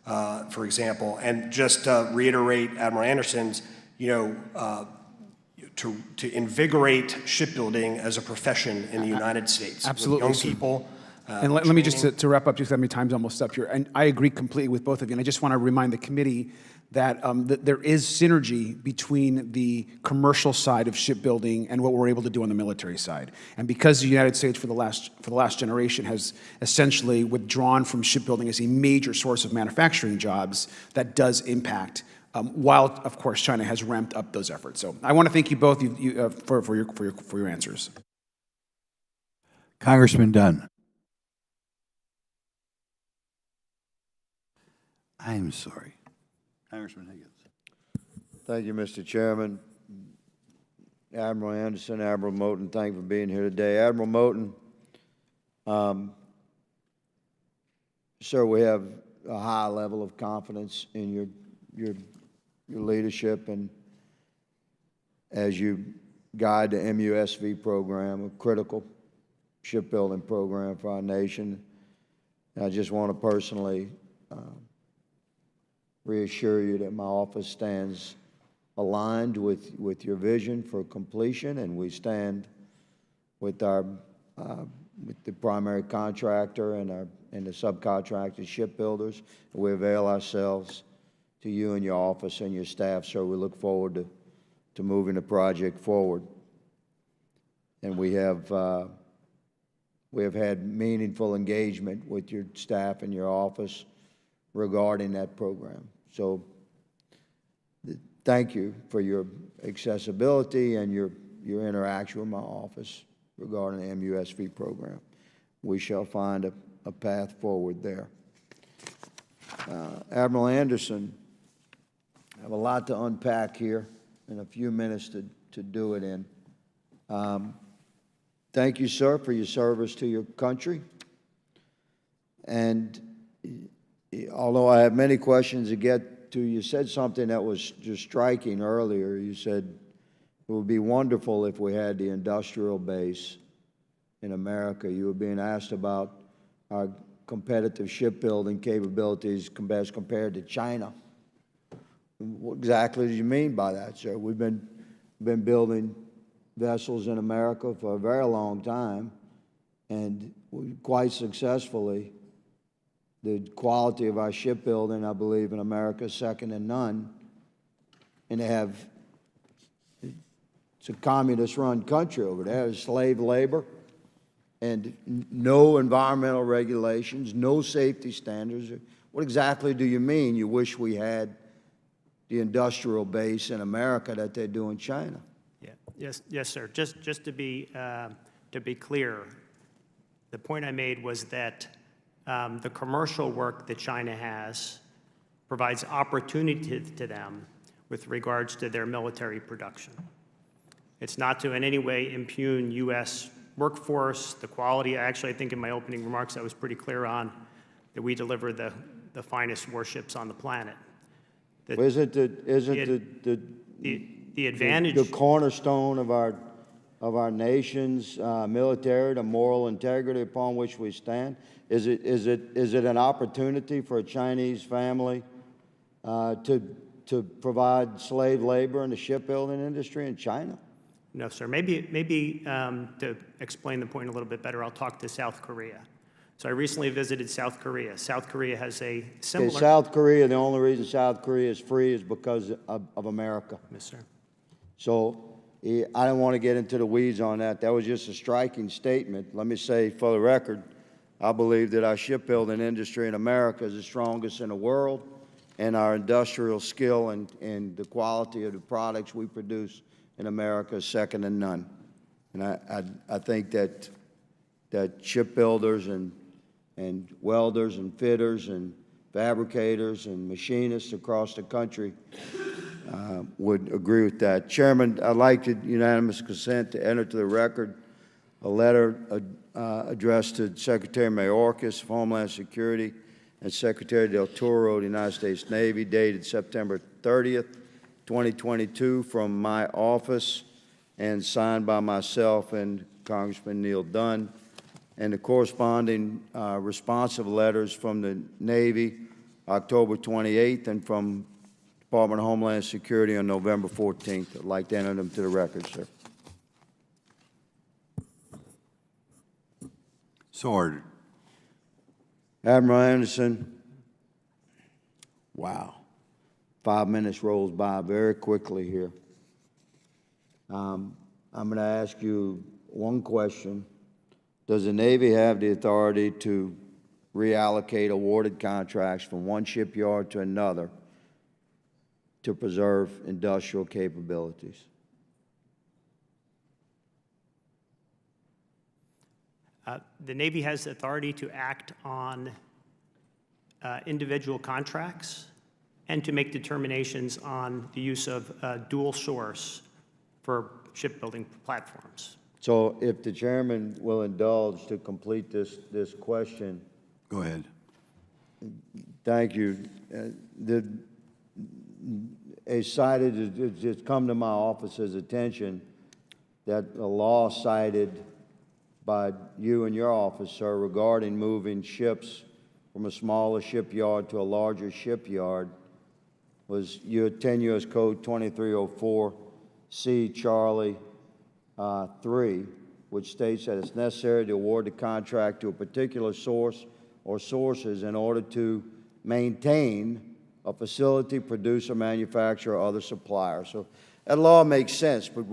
Speaker 4: For example, and just to reiterate Admiral Anderson's, to invigorate shipbuilding as a profession in the United States.
Speaker 2: Absolutely.
Speaker 4: With young people.
Speaker 2: And let me just, to wrap up, just how many times almost up here, and I agree completely with both of you, and I just want to remind the committee that, that there is synergy between the commercial side of shipbuilding and what we're able to do on the military side. And because the United States for the last generation has essentially withdrawn from shipbuilding as a major source of manufacturing jobs, that does impact, while of course China has ramped up those efforts. So I want to thank you both for your answers.
Speaker 1: Congressman Dunn. I'm sorry. Congressman Higgins.
Speaker 5: Thank you, Mr. Chairman. Admiral Anderson, Admiral Moten, thank you for being here today. Admiral Moten, sir, we have a high level of confidence in your leadership and as you guide the MUSV program, a critical shipbuilding program for our nation. And I just want to personally reassure you that my office stands aligned with your vision for completion, and we stand with with the primary contractor and the subcontracted shipbuilders. We avail ourselves to you and your office and your staff, so we look forward to moving the project forward. And we have had meaningful engagement with your staff and your office regarding that program. So thank you for your accessibility and your interaction with my office regarding the MUSV program. We shall find a path forward there. Admiral Anderson, I have a lot to unpack here in a few minutes to do it in. Thank you, sir, for your service to your country. And although I have many questions to get you said something that was just striking earlier. You said it would be wonderful if we had the industrial base in America. You were being asked about our competitive shipbuilding capabilities as compared to China. What exactly do you mean by that, sir? We've been building vessels in America for a very long time, and quite successfully. The quality of our shipbuilding, I believe, in America is second to none. And it's a communist-run country over there. There's slave labor and no environmental regulations, no safety standards. What exactly do you mean you wish we had the industrial base in America that they do in China?
Speaker 3: Yeah. Yes, sir. Just to be clear, the point I made was that the commercial work that China has provides opportunity to them with regards to their military production. It's not to in any way impugn U.S. workforce, the quality. Actually, I think in my opening remarks I was pretty clear on that we deliver the finest warships on the planet.
Speaker 5: Isn't the
Speaker 3: advantage?
Speaker 5: The cornerstone of our nation's military, the moral integrity upon which we stand? Is it an opportunity for a Chinese family to provide slave labor in the shipbuilding industry in China?
Speaker 3: No, sir. Maybe to explain the point a little bit better, I'll talk to South Korea. So I recently visited South Korea. South Korea has a similar...
Speaker 5: Okay, South Korea, the only reason South Korea is free is because of America.
Speaker 3: Yes, sir.
Speaker 5: So I don't want to get into the weeds on that. That was just a striking statement. Let me say, for the record, I believe that our shipbuilding industry in America is the strongest in the world, and our industrial skill and the quality of the products we produce in America is second to none. And I think that shipbuilders and welders and fitters and fabricators and machinists across the country would agree with that. Chairman, I'd like to unanimous consent to enter to the record a letter addressed to Secretary Mayorkas of Homeland Security and Secretary Del Toro of the United States Navy, dated September 30th, 2022, from my office and signed by myself and Congressman Neil Dunn, and the corresponding responsive letters from the Navy, October 28th, and from Department of Homeland Security on November 14th. I'd like to enter them to the record, sir.
Speaker 1: So ordered.
Speaker 5: Admiral Anderson, wow, 5 minutes rolls by very quickly here. I'm going to ask you one question. Does the Navy have the authority to reallocate awarded contracts from one shipyard to another to preserve industrial capabilities?
Speaker 3: The Navy has the authority to act on individual contracts and to make determinations on the use of dual source for shipbuilding platforms.
Speaker 5: So if the chairman will indulge to complete this question.
Speaker 1: Go ahead.
Speaker 5: Thank you. It's come to my office's attention that a law cited by you and your office, sir, regarding moving ships from a smaller shipyard to a larger shipyard was your 10 U.S. Code 2304 C. Charlie 3, which states that it's necessary to award the contract to a particular source or sources in order to maintain a facility, producer, manufacturer, or other supplier. So that law makes sense, but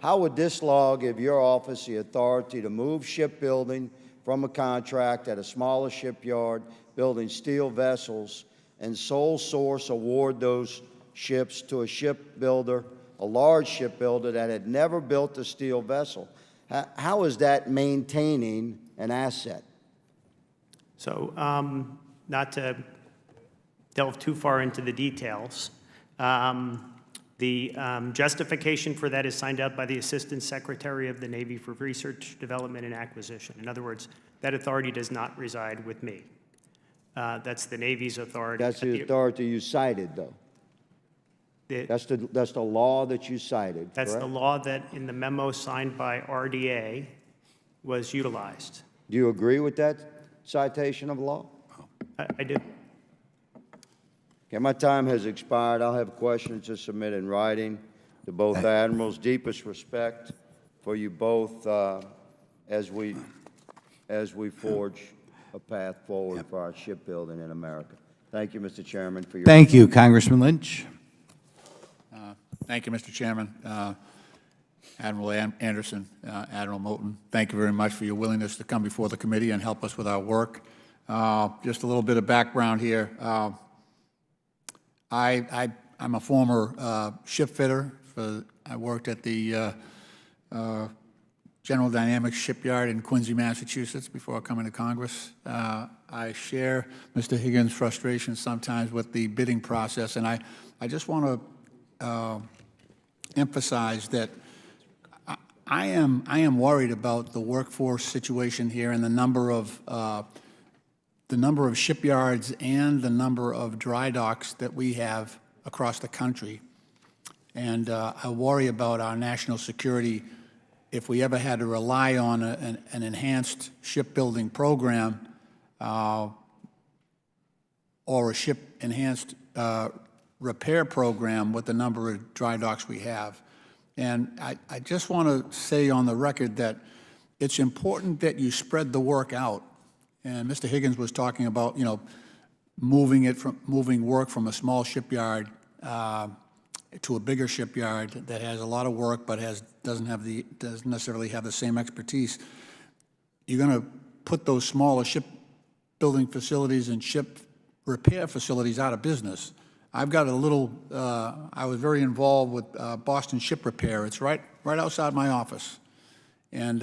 Speaker 5: how would this law give your office the authority to move shipbuilding from a contract at a smaller shipyard building steel vessels and sole source award those ships to a shipbuilder, a large shipbuilder that had never built a steel vessel? How is that maintaining an asset?
Speaker 3: So not to delve too far into the details, the justification for that is signed out by the Assistant Secretary of the Navy for Research, Development, and Acquisition. In other words, that authority does not reside with me. That's the Navy's authority.
Speaker 5: That's the authority you cited, though.
Speaker 3: The-
Speaker 5: That's the law that you cited,
Speaker 3: That's the
Speaker 5: correct?
Speaker 3: law that in the memo signed by RDA was utilized.
Speaker 5: Do you agree with that citation of law?
Speaker 3: I do.
Speaker 5: Okay, my time has expired. I'll have questions to submit in writing to both admirals. Deepest respect for you both as we forge a path forward for our shipbuilding in America. Thank you, Mr. Chairman, for your.
Speaker 1: Thank you, Congressman Lynch.
Speaker 6: Thank you, Mr. Chairman. Admiral Anderson, Admiral Moulton, thank you very much for your willingness to come before the committee and help us with our work. Just a little bit of background here. I'm a former ship fitter. I worked at the General Dynamics shipyard in Quincy, Massachusetts before coming to Congress. I share Mr. Higgins' frustration sometimes with the bidding process, and I just want to emphasize that I am worried about the workforce situation here and the number of shipyards and the number of dry docks that we have across the country. And I worry about our national security if we ever had to rely on an enhanced shipbuilding program or a enhanced repair program with the number of dry docks we have. And I just want to say on the record that it's important that you spread the work out. And Mr. Higgins was talking about, moving work from a small shipyard to a bigger shipyard that has a lot of work but doesn't necessarily have the same expertise. You're going to put those smaller shipbuilding facilities and ship repair facilities out of business. I've got a little, I was very involved with Boston Ship Repair. It's right outside my office. And,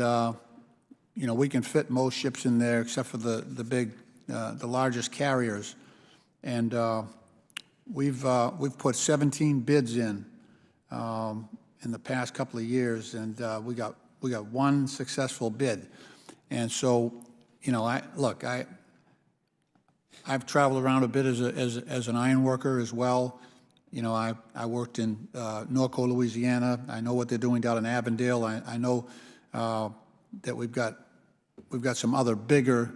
Speaker 6: we can fit most ships in there except for the largest carriers. And we've put 17 bids in the past couple of years, and we got one successful bid. And so, I've traveled around a bit as an iron worker as well. I worked in Norco, Louisiana. I know what they're doing down in Avondale. I know that we've got some other bigger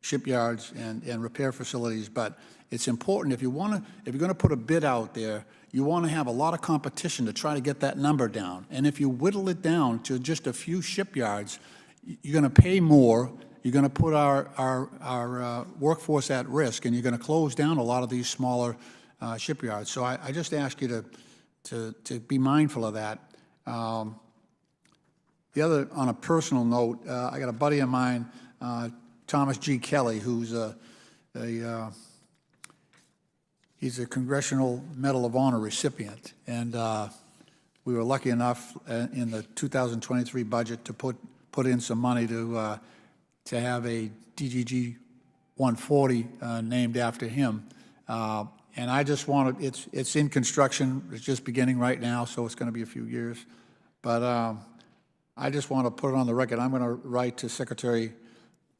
Speaker 6: shipyards and repair facilities. But it's important if you're going to put a bid out there, you want to have a lot of competition to try to get that number down. And if you whittle it down to just a few shipyards, you're going to pay more. You're going to put our workforce at risk, and you're going to close down a lot of these smaller shipyards. So I just ask you to be mindful of that. The other, on a personal note, I got a buddy of mine, Thomas G. Kelly, who's he's a Congressional Medal of Honor recipient, and we were lucky enough in the 2023 budget to put in some money to have a DGG 140 named after him. And I just want to, it's in construction, it's just beginning right now, so it's going to be a few years. But I just want to put it on the record. I'm going to write to Secretary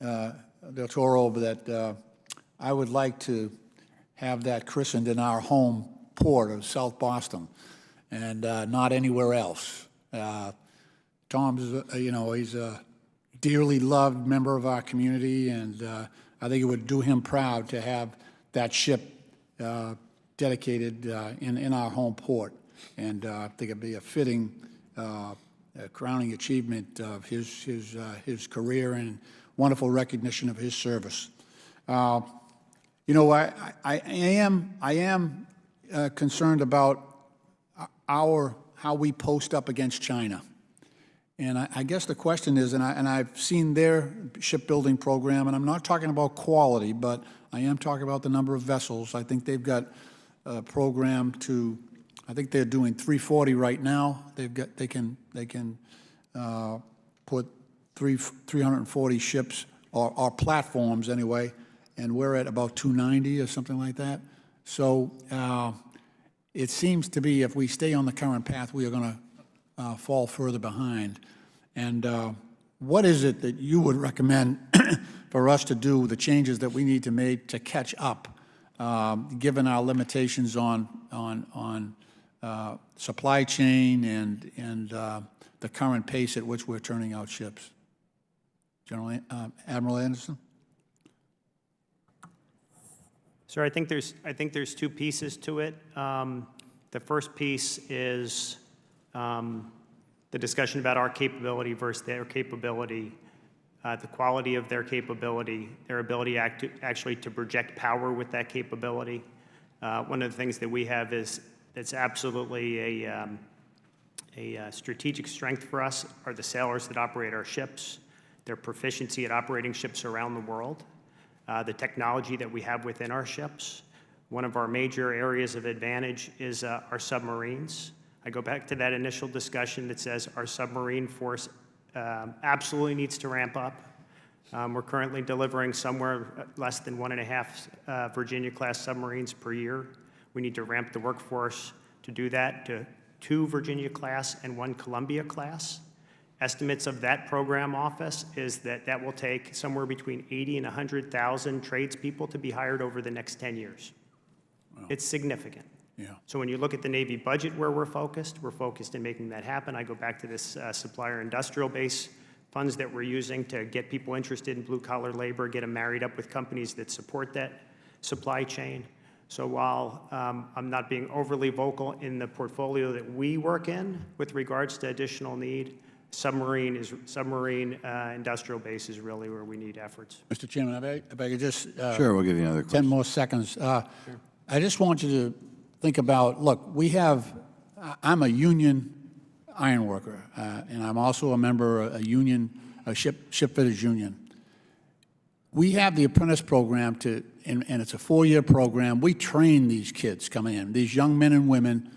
Speaker 6: Del Toro that I would like to have that christened in our home port of South Boston and not anywhere else. Tom's, he's a dearly loved member of our community, and I think it would do him proud to have that ship dedicated in our home port. And I think it'd be a fitting crowning achievement of his career and wonderful recognition of his service. I am concerned about how we post up against China. And I guess the question is, and I've seen their shipbuilding program, and I'm not talking about quality, but I am talking about the number of vessels. I think they've got a program I think they're doing 340 right now. They can put 340 ships or platforms anyway, and we're at about 290 or something like that. So it seems to be if we stay on the current path, we are going to fall further behind. And what is it that you would recommend for us to do the changes that we need to make to catch up, given our limitations on supply chain and the current pace at which we're turning out ships. General Admiral Anderson?
Speaker 3: Sir, I think there's two pieces to it. The first piece is the discussion about our capability versus their capability, the quality of their capability, their ability actually to project power with that capability. One of the things that we have is that's absolutely a strategic strength for us are the sailors that operate our ships, their proficiency at operating ships around the world, the technology that we have within our ships. One of our major areas of advantage is our submarines. I go back to that initial discussion that says our submarine force absolutely needs to ramp up. We're currently delivering somewhere less than 1.5 Virginia-class submarines per year. We need to ramp the workforce to do that to 2 Virginia-class and 1 Columbia-class. Estimates of that program office is that that will take somewhere between 80 and 100,000 tradespeople to be hired over the next 10 years. Wow. It's significant.
Speaker 6: Yeah.
Speaker 3: So when you look at the Navy budget where we're focused in making that happen. I go back to this supplier industrial base funds that we're using to get people interested in blue-collar labor, get them married up with companies that support that supply chain. So while I'm not being overly vocal in the portfolio that we work in with regards to additional need, submarine industrial base is really where we need efforts.
Speaker 6: Mr. Chairman, if I could just...
Speaker 1: Sure, we'll give you another
Speaker 6: 10
Speaker 1: question.
Speaker 6: more seconds. I just want you to think about, look, I'm a union iron worker, and I'm also a member of a union, a shipfitters union. We have the apprentice program and it's a 4-year program. We train these kids coming in, these young men and women.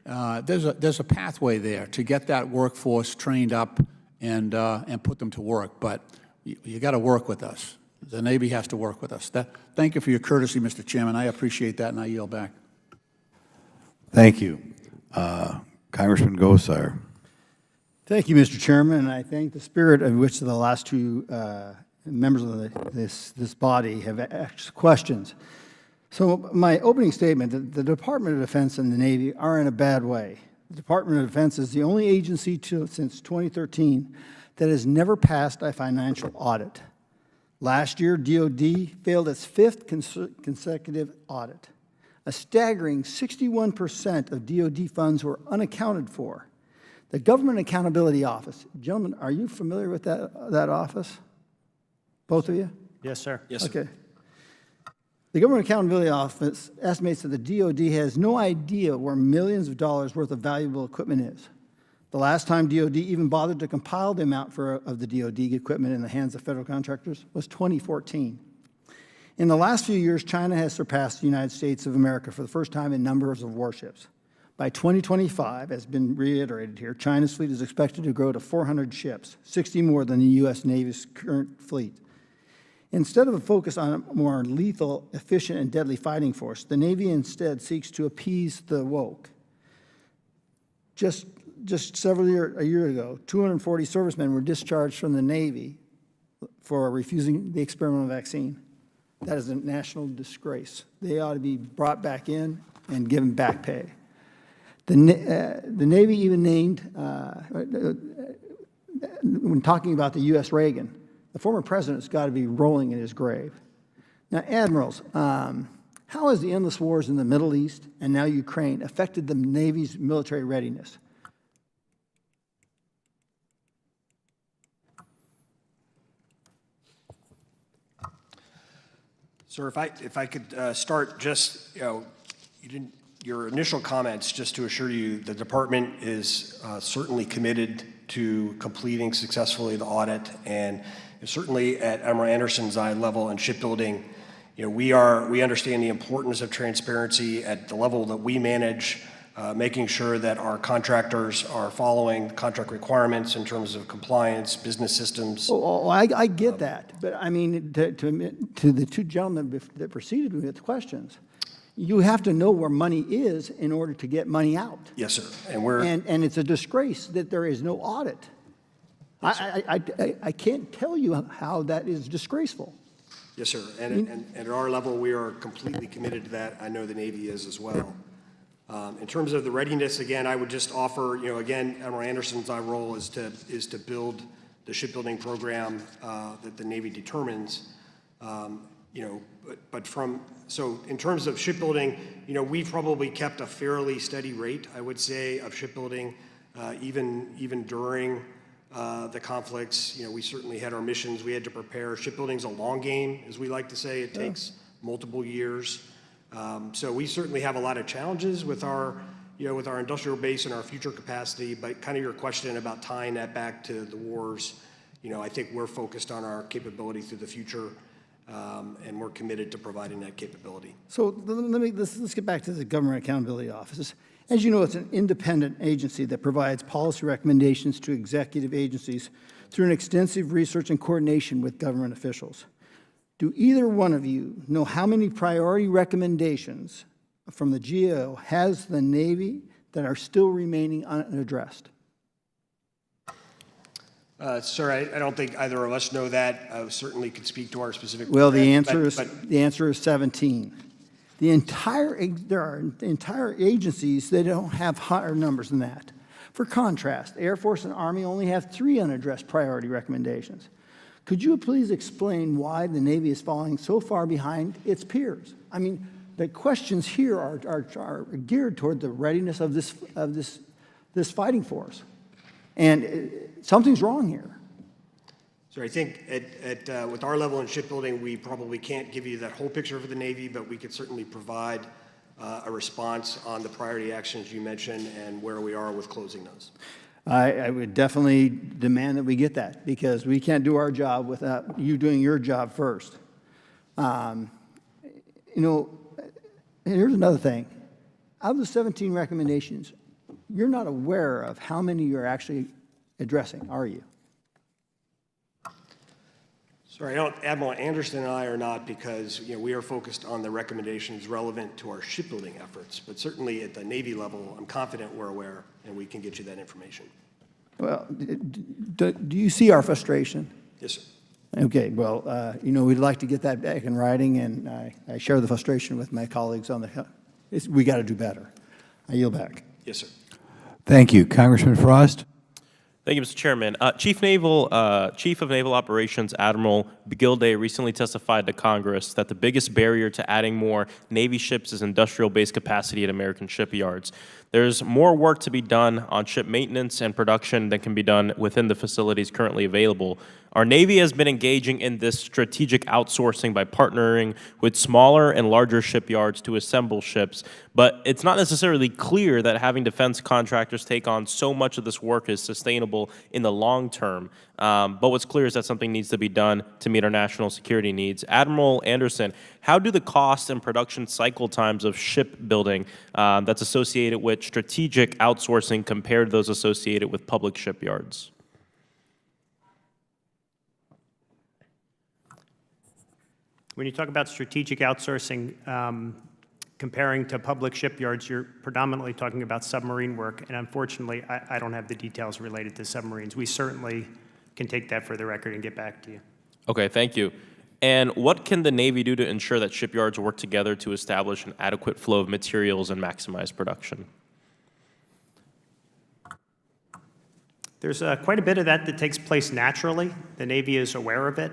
Speaker 6: There's a pathway there to get that workforce trained up and put them to work. But you got to work with us. The Navy has to work with us. Thank you for your courtesy, Mr. Chairman. I appreciate that, and I yield back.
Speaker 1: Thank you. Congressman Gosar.
Speaker 7: Thank you, Mr. Chairman, and I thank the spirit of which the last two members of this body have asked questions. So my opening statement, the Department of Defense and the Navy are in a bad way. The Department of Defense is the only agency since 2013 that has never passed a financial audit. Last year, DOD failed its 5th consecutive audit. A staggering 61% of DOD funds were unaccounted for. The Government Accountability Office, gentlemen, are you familiar with that office? Both of you?
Speaker 3: Yes, sir.
Speaker 4: Yes, sir.
Speaker 7: Okay. The Government Accountability Office estimates that the DOD has no idea where millions of dollars worth of valuable equipment is. The last time DOD even bothered to compile the amount of the DOD equipment in the hands of federal contractors was 2014. In the last few years, China has surpassed the United States of America for the first time in numbers of warships. By 2025, as has been reiterated here, China's fleet is expected to grow to 400 ships, 60 more than the U.S. Navy's current fleet. Instead of a focus on a more lethal, efficient, and deadly fighting force, the Navy instead seeks to appease the woke. Just a year ago, 240 servicemen were discharged from the Navy for refusing the experimental vaccine. That is a national disgrace. They ought to be brought back in and given back pay. The Navy even named, when talking about the U.S. Reagan, the former president's got to be rolling in his grave. Now, admirals, how has the endless wars in the Middle East and now Ukraine affected the Navy's military readiness?
Speaker 4: Sir, if I could start just, your initial comments, just to assure you, the department is certainly committed to completing successfully the audit, and certainly at Admiral Anderson's eye level in shipbuilding, we understand the importance of transparency at the level that we manage, making sure that our contractors are following contract requirements in terms of compliance, business systems.
Speaker 7: Oh, I get that, but I mean, to the two gentlemen that preceded me with the questions, you have to know where money is in order to get money out.
Speaker 4: Yes, sir. And
Speaker 7: it's a disgrace that there is no audit. I can't tell you how that is disgraceful.
Speaker 4: Yes, sir. And at our level, we are completely committed to that. I know the Navy is as well. In terms of the readiness, again, I would just offer, again, Admiral Anderson's role is to build the shipbuilding program that the Navy determines. So in terms of shipbuilding, we've probably kept a fairly steady rate, I would say, of shipbuilding, even during the conflicts. We certainly had our missions we had to prepare. Shipbuilding's a long game, as we like to say. It takes multiple years. So we certainly have a lot of challenges with our industrial base and our future capacity. But kind of your question about tying that back to the wars, I think we're focused on our capability through the future, and we're committed to providing that capability.
Speaker 7: So let's get back to the Government Accountability Office. As you know, it's an independent agency that provides policy recommendations to executive agencies through an extensive research and coordination with government officials. Do either one of you know how many priority recommendations from the GAO has the Navy that are still remaining unaddressed?
Speaker 4: Sir, I don't think either of us know that. I certainly could speak to our specific.
Speaker 7: Well, the
Speaker 4: program,
Speaker 7: answer is 17. There are entire agencies that don't have higher numbers than that. For contrast, Air Force and Army only have 3 unaddressed priority recommendations. Could you please explain why the Navy is falling so far behind its peers? I mean, the questions here are geared toward the readiness of this fighting force. And something's wrong here.
Speaker 4: So I think with our level in shipbuilding, we probably can't give you that whole picture for the Navy, but we could certainly provide a response on the priority actions you mentioned and where we are with closing those.
Speaker 7: I would definitely demand that we get that, because we can't do our job without you doing your job first. Here's another thing. Out of the 17 recommendations, you're not aware of how many you're actually addressing, are you?
Speaker 4: Sorry, Admiral Anderson and I are not, because we are focused on the recommendations relevant to our shipbuilding efforts. But certainly at the Navy level, I'm confident we're aware and we can get you that information.
Speaker 7: Well, do you see our frustration?
Speaker 4: Yes, sir.
Speaker 7: Okay, well, we'd like to get that back in writing, and I share the frustration with my colleagues on the Hill. We got to do better. I yield back.
Speaker 4: Yes, sir.
Speaker 1: Thank you. Congressman Frost?
Speaker 8: Thank you, Mr. Chairman. Chief of Naval Operations Admiral Gilday recently testified to Congress that the biggest barrier to adding more Navy ships is industrial base capacity at American shipyards. There's more work to be done on ship maintenance and production than can be done within the facilities currently available. Our Navy has been engaging in this strategic outsourcing by partnering with smaller and larger shipyards to assemble ships, but it's not necessarily clear that having defense contractors take on so much of this work is sustainable in the long term. But what's clear is that something needs to be done to meet our national security needs. Admiral Anderson, how do the cost and production cycle times of shipbuilding that's associated with strategic outsourcing compare to those associated with public shipyards?
Speaker 3: When you talk about strategic outsourcing, comparing to public shipyards, you're predominantly talking about submarine work, and unfortunately, I don't have the details related to submarines. We certainly can take that for the record and get back to you.
Speaker 8: Okay, thank you. And what can the Navy do to ensure that shipyards work together to establish an adequate flow of materials and maximize production?
Speaker 3: There's quite a bit of that takes place naturally. The Navy is aware of it.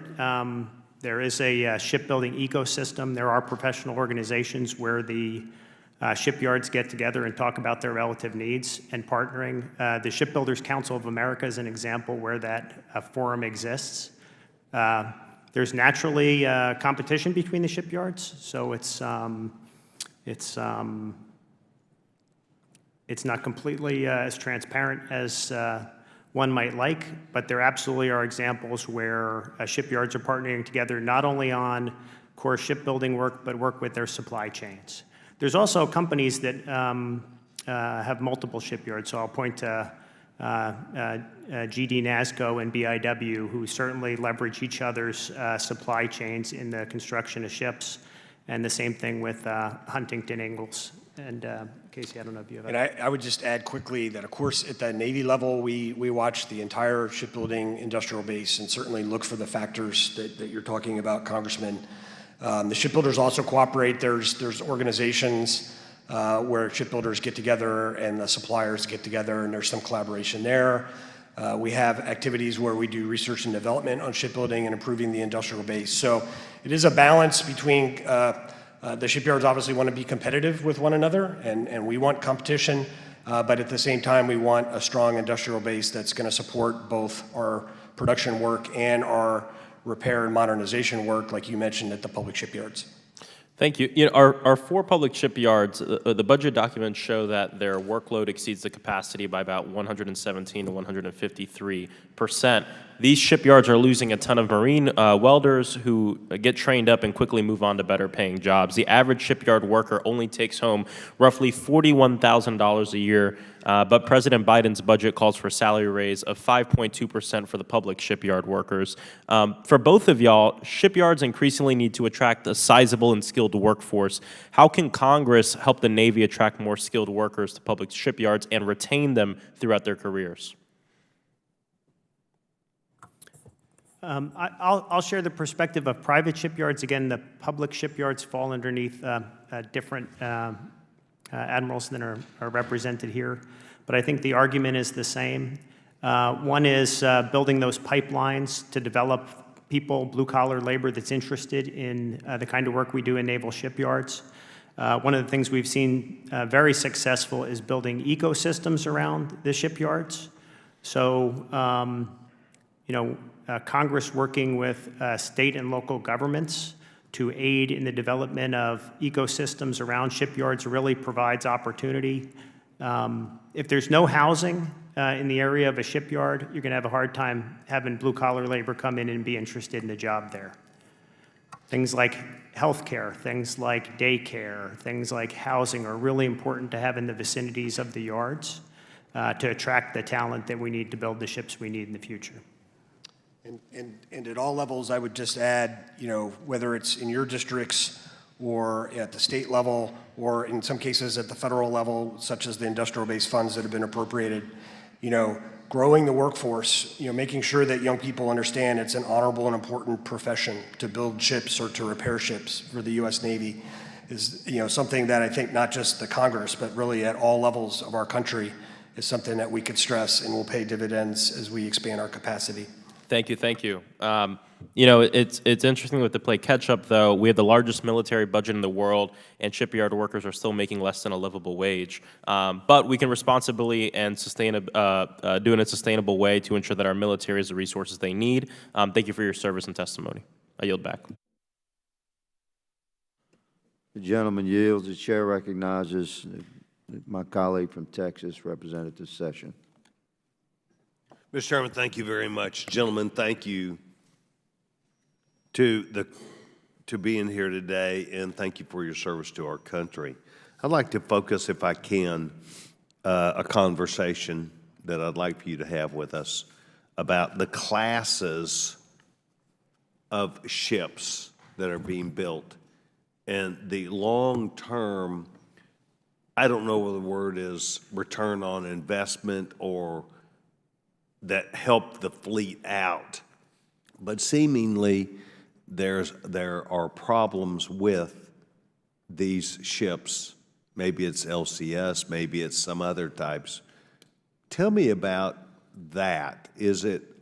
Speaker 3: There is a shipbuilding ecosystem. There are professional organizations where the shipyards get together and talk about their relative needs and partnering. The Shipbuilders Council of America is an example where that forum exists. There's naturally competition between the shipyards, so it's not completely as transparent as one might like, but there absolutely are examples where shipyards are partnering together not only on core shipbuilding work, but work with their supply chains. There's also companies that have multiple shipyards, so I'll point to GD NASCO and BIW, who certainly leverage each other's supply chains in the construction of ships, and the same thing with Huntington Ingalls and Casey, I don't know if you have.
Speaker 4: And I would just add quickly that, of course, at the Navy level, we watch the entire shipbuilding industrial base and certainly look for the factors that you're talking about, Congressman. The shipbuilders also cooperate. There's organizations where shipbuilders get together and the suppliers get together, and there's some collaboration there. We have activities where we do research and development on shipbuilding and improving the industrial base. So it is a balance between the shipyards obviously want to be competitive with one another, and we want competition, but at the same time, we want a strong industrial base that's going to support both our production work and our repair and modernization work, like you mentioned, at the public shipyards.
Speaker 8: Thank you. You know, our four public shipyards, the budget documents show that their workload exceeds the capacity by about 117 to 153%. These shipyards are losing a ton of marine welders who get trained up and quickly move on to better paying jobs. The average shipyard worker only takes home roughly $41,000 a year, but President Biden's budget calls for a salary raise of 5.2% for the public shipyard workers. For both of y'all, shipyards increasingly need to attract a sizable and skilled workforce. How can Congress help the Navy attract more skilled workers to public shipyards and retain them throughout their careers?
Speaker 3: I'll share the perspective of private shipyards. Again, the public shipyards fall underneath different admirals than are represented here. But I think the argument is the same. One is building those pipelines to develop people, blue-collar labor that's interested in the kind of work we do in naval shipyards. One of the things we've seen very successful is building ecosystems around the shipyards. So, Congress working with state and local governments to aid in the development of ecosystems around shipyards really provides opportunity. If there's no housing in the area of a shipyard, you're going to have a hard time having blue-collar labor come in and be interested in a job there. Things like healthcare, things like daycare, things like housing are really important to have in the vicinities of the yards to attract the talent that we need to build the ships we need in the future.
Speaker 4: And at all levels, I would just add, whether it's in your districts or at the state level, or in some cases at the federal level, such as the industrial base funds that have been appropriated, growing the workforce, making sure that young people understand it's an honorable and important profession to build ships or to repair ships for the U.S. Navy is, something that I think not just the Congress, but really at all levels of our country is something that we could stress and will pay dividends as we expand our capacity.
Speaker 8: Thank you, thank you. It's interesting with the play catch-up, though. We have the largest military budget in the world, and shipyard workers are still making less than a livable wage. But we can responsibly and do it in a sustainable way to ensure that our military has the resources they need. Thank you for your service and testimony. I yield back.
Speaker 5: The gentleman yields. The chair recognizes my colleague from Texas, Representative Session.
Speaker 9: Mr. Chairman, thank you very much. Gentlemen, thank you to being here today, and thank you for your service to our country. I'd like to focus, if I can, a conversation that I'd like for you to have with us about the classes of ships that are being built and the long-term, I don't know what the word is, return on investment or that help the fleet out. But seemingly there are problems with these ships. Maybe it's LCS, maybe it's some other types. Tell me about that.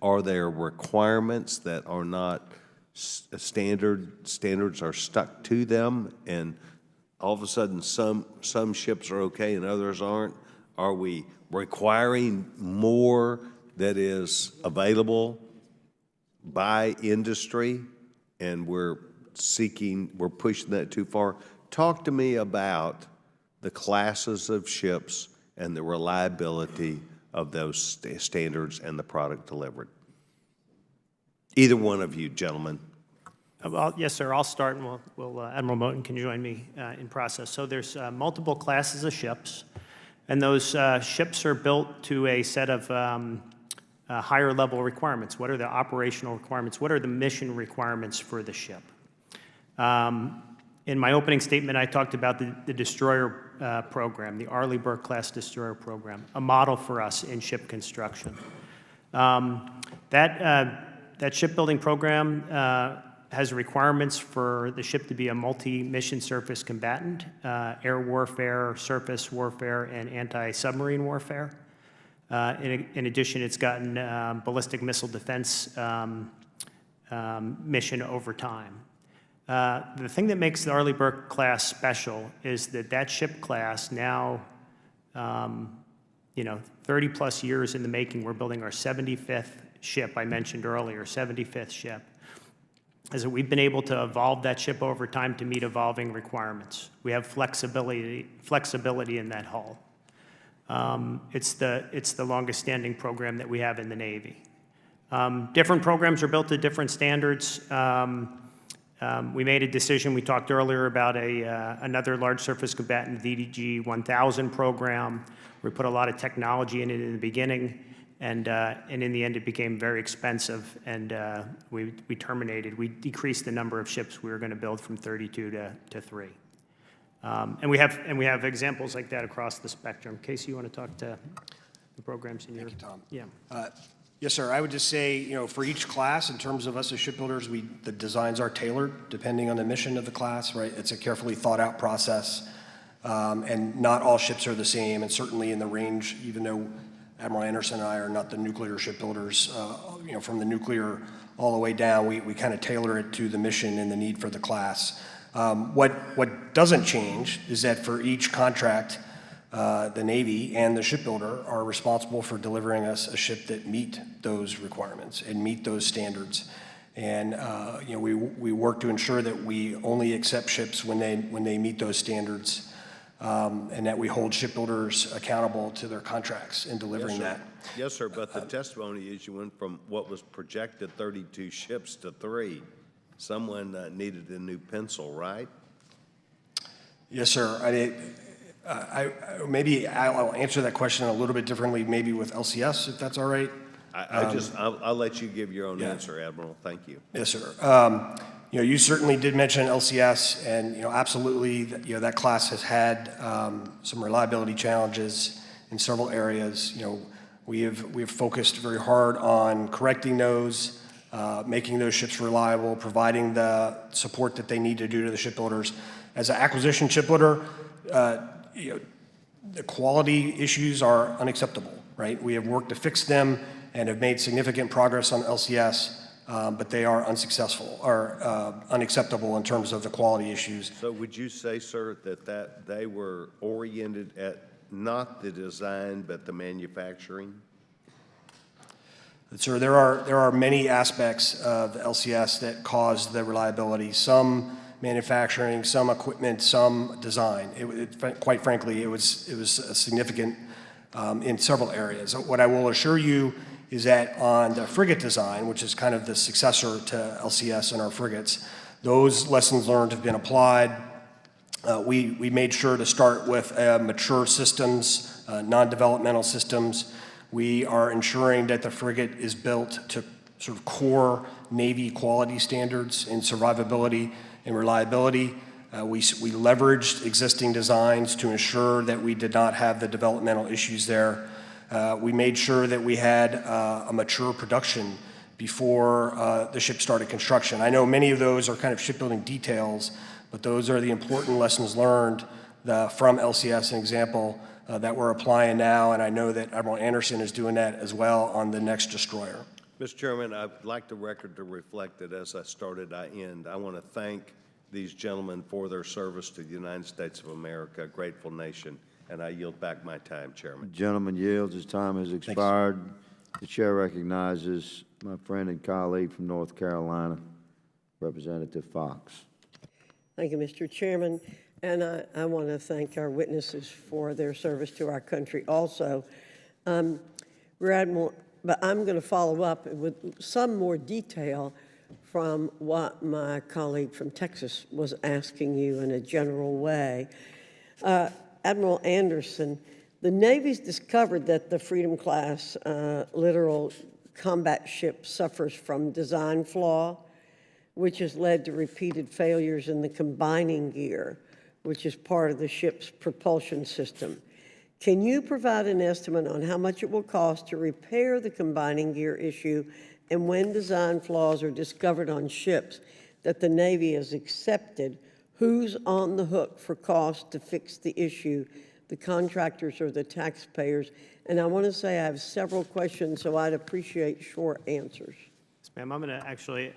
Speaker 9: Are there requirements that are not standards are stuck to them, and all of a sudden some ships are okay and others aren't? Are we requiring more that is available by industry, and we're pushing that too far? Talk to me about the classes of ships and the reliability of those standards and the product delivered. Either one of you, gentlemen.
Speaker 3: Well, yes, sir. I'll start, and Admiral Moten can join me in process. So there's multiple classes of ships, and those ships are built to a set of higher level requirements. What are the operational requirements? What are the mission requirements for the ship? In my opening statement, I talked about the destroyer program, the Arleigh Burke-class destroyer program, a model for us in ship construction. That shipbuilding program has requirements for the ship to be a multi-mission surface combatant, air warfare, surface warfare, and anti-submarine warfare. In addition, it's gotten ballistic missile defense mission over time. The thing that makes the Arleigh Burke class special is that ship class now, 30 plus years in the making, we're building our 75th ship I mentioned earlier, 75th ship. Is that we've been able to evolve that ship over time to meet evolving requirements. We have flexibility in that hull. It's the longest standing program that we have in the Navy. Different programs are built to different standards. We made a decision, we talked earlier about another large surface combatant, VDG 1000 program. We put a lot of technology in it in the beginning, and in the end it became very expensive, and we terminated. We decreased the number of ships we were going to build from 32 to 3. And we have examples like that across the spectrum. Casey, you want to talk to the programs in your...
Speaker 4: Thank you, Tom.
Speaker 3: Yeah.
Speaker 4: Yes, sir. I would just say, for each class, in terms of us as shipbuilders, the designs are tailored depending on the mission of the class, right? It's a carefully thought out process, and not all ships are the same, and certainly in the range, even though Admiral Anderson and I are not the nuclear shipbuilders, from the nuclear all the way down, we kind of tailor it to the mission and the need for the class. What doesn't change is that for each contract, the Navy and the shipbuilder are responsible for delivering us a ship that meet those requirements and meet those standards. And we work to ensure that we only accept ships when they meet those standards, and that we hold shipbuilders accountable to their contracts in delivering that.
Speaker 9: Yes, sir, but the testimony is you went from what was projected 32 ships to 3. Someone needed a new pencil, right?
Speaker 4: Yes, sir. Maybe I'll answer that question a little bit differently, maybe with LCS, if that's all right.
Speaker 9: I'll let you give your own answer, Admiral. Thank you.
Speaker 4: Yes, sir. You certainly did mention LCS, and absolutely, that class has had some reliability challenges in several areas. We have focused very hard on correcting those, making those ships reliable, providing the support that they need to do to the shipbuilders. As an acquisition shipbuilder, the quality issues are unacceptable, right? We have worked to fix them and have made significant progress on LCS, but they are unsuccessful or unacceptable in terms of the quality issues.
Speaker 9: So would you say, sir, that they were oriented at not the design but the manufacturing?
Speaker 4: Sir, there are many aspects of the LCS that cause the reliability. Some manufacturing, some equipment, some design. Quite frankly, it was significant in several areas. What I will assure you is that on the frigate design, which is kind of the successor to LCS and our frigates, those lessons learned have been applied. We made sure to start with mature systems, non-developmental systems. We are ensuring that the frigate is built to sort of core Navy quality standards in survivability and reliability. We leveraged existing designs to ensure that we did not have the developmental issues there. We made sure that we had a mature production before the ship started construction. I know many of those are kind of shipbuilding details, but those are the important lessons learned from LCS, an example that we're applying now, and I know that Admiral Anderson is doing that as well on the next destroyer.
Speaker 9: Mr. Chairman, I'd like the record to reflect that as I started, I end. I want to thank these gentlemen for their service to the United States of America, a grateful nation, and I yield back my time, Chairman.
Speaker 5: The gentleman yields. His time has expired. The chair recognizes my friend and colleague from North Carolina, Representative Fox.
Speaker 10: Thank you, Mr. Chairman. And I want to thank our witnesses for their service to our country also. Rear Admiral, but I'm going to follow up with some more detail from what my colleague from Texas was asking you in a general way. Admiral Anderson, the Navy's discovered that the Freedom class littoral combat ship suffers from design flaw, which has led to repeated failures in the combining gear, which is part of the ship's propulsion system. Can you provide an estimate on how much it will cost to repair the combining gear issue, and when design flaws are discovered on ships that the Navy has accepted, who's on the hook for costs to fix the issue, the contractors or the taxpayers? And I want to say I have several questions, so I'd appreciate short answers.
Speaker 3: Yes, ma'am, I'm going to actually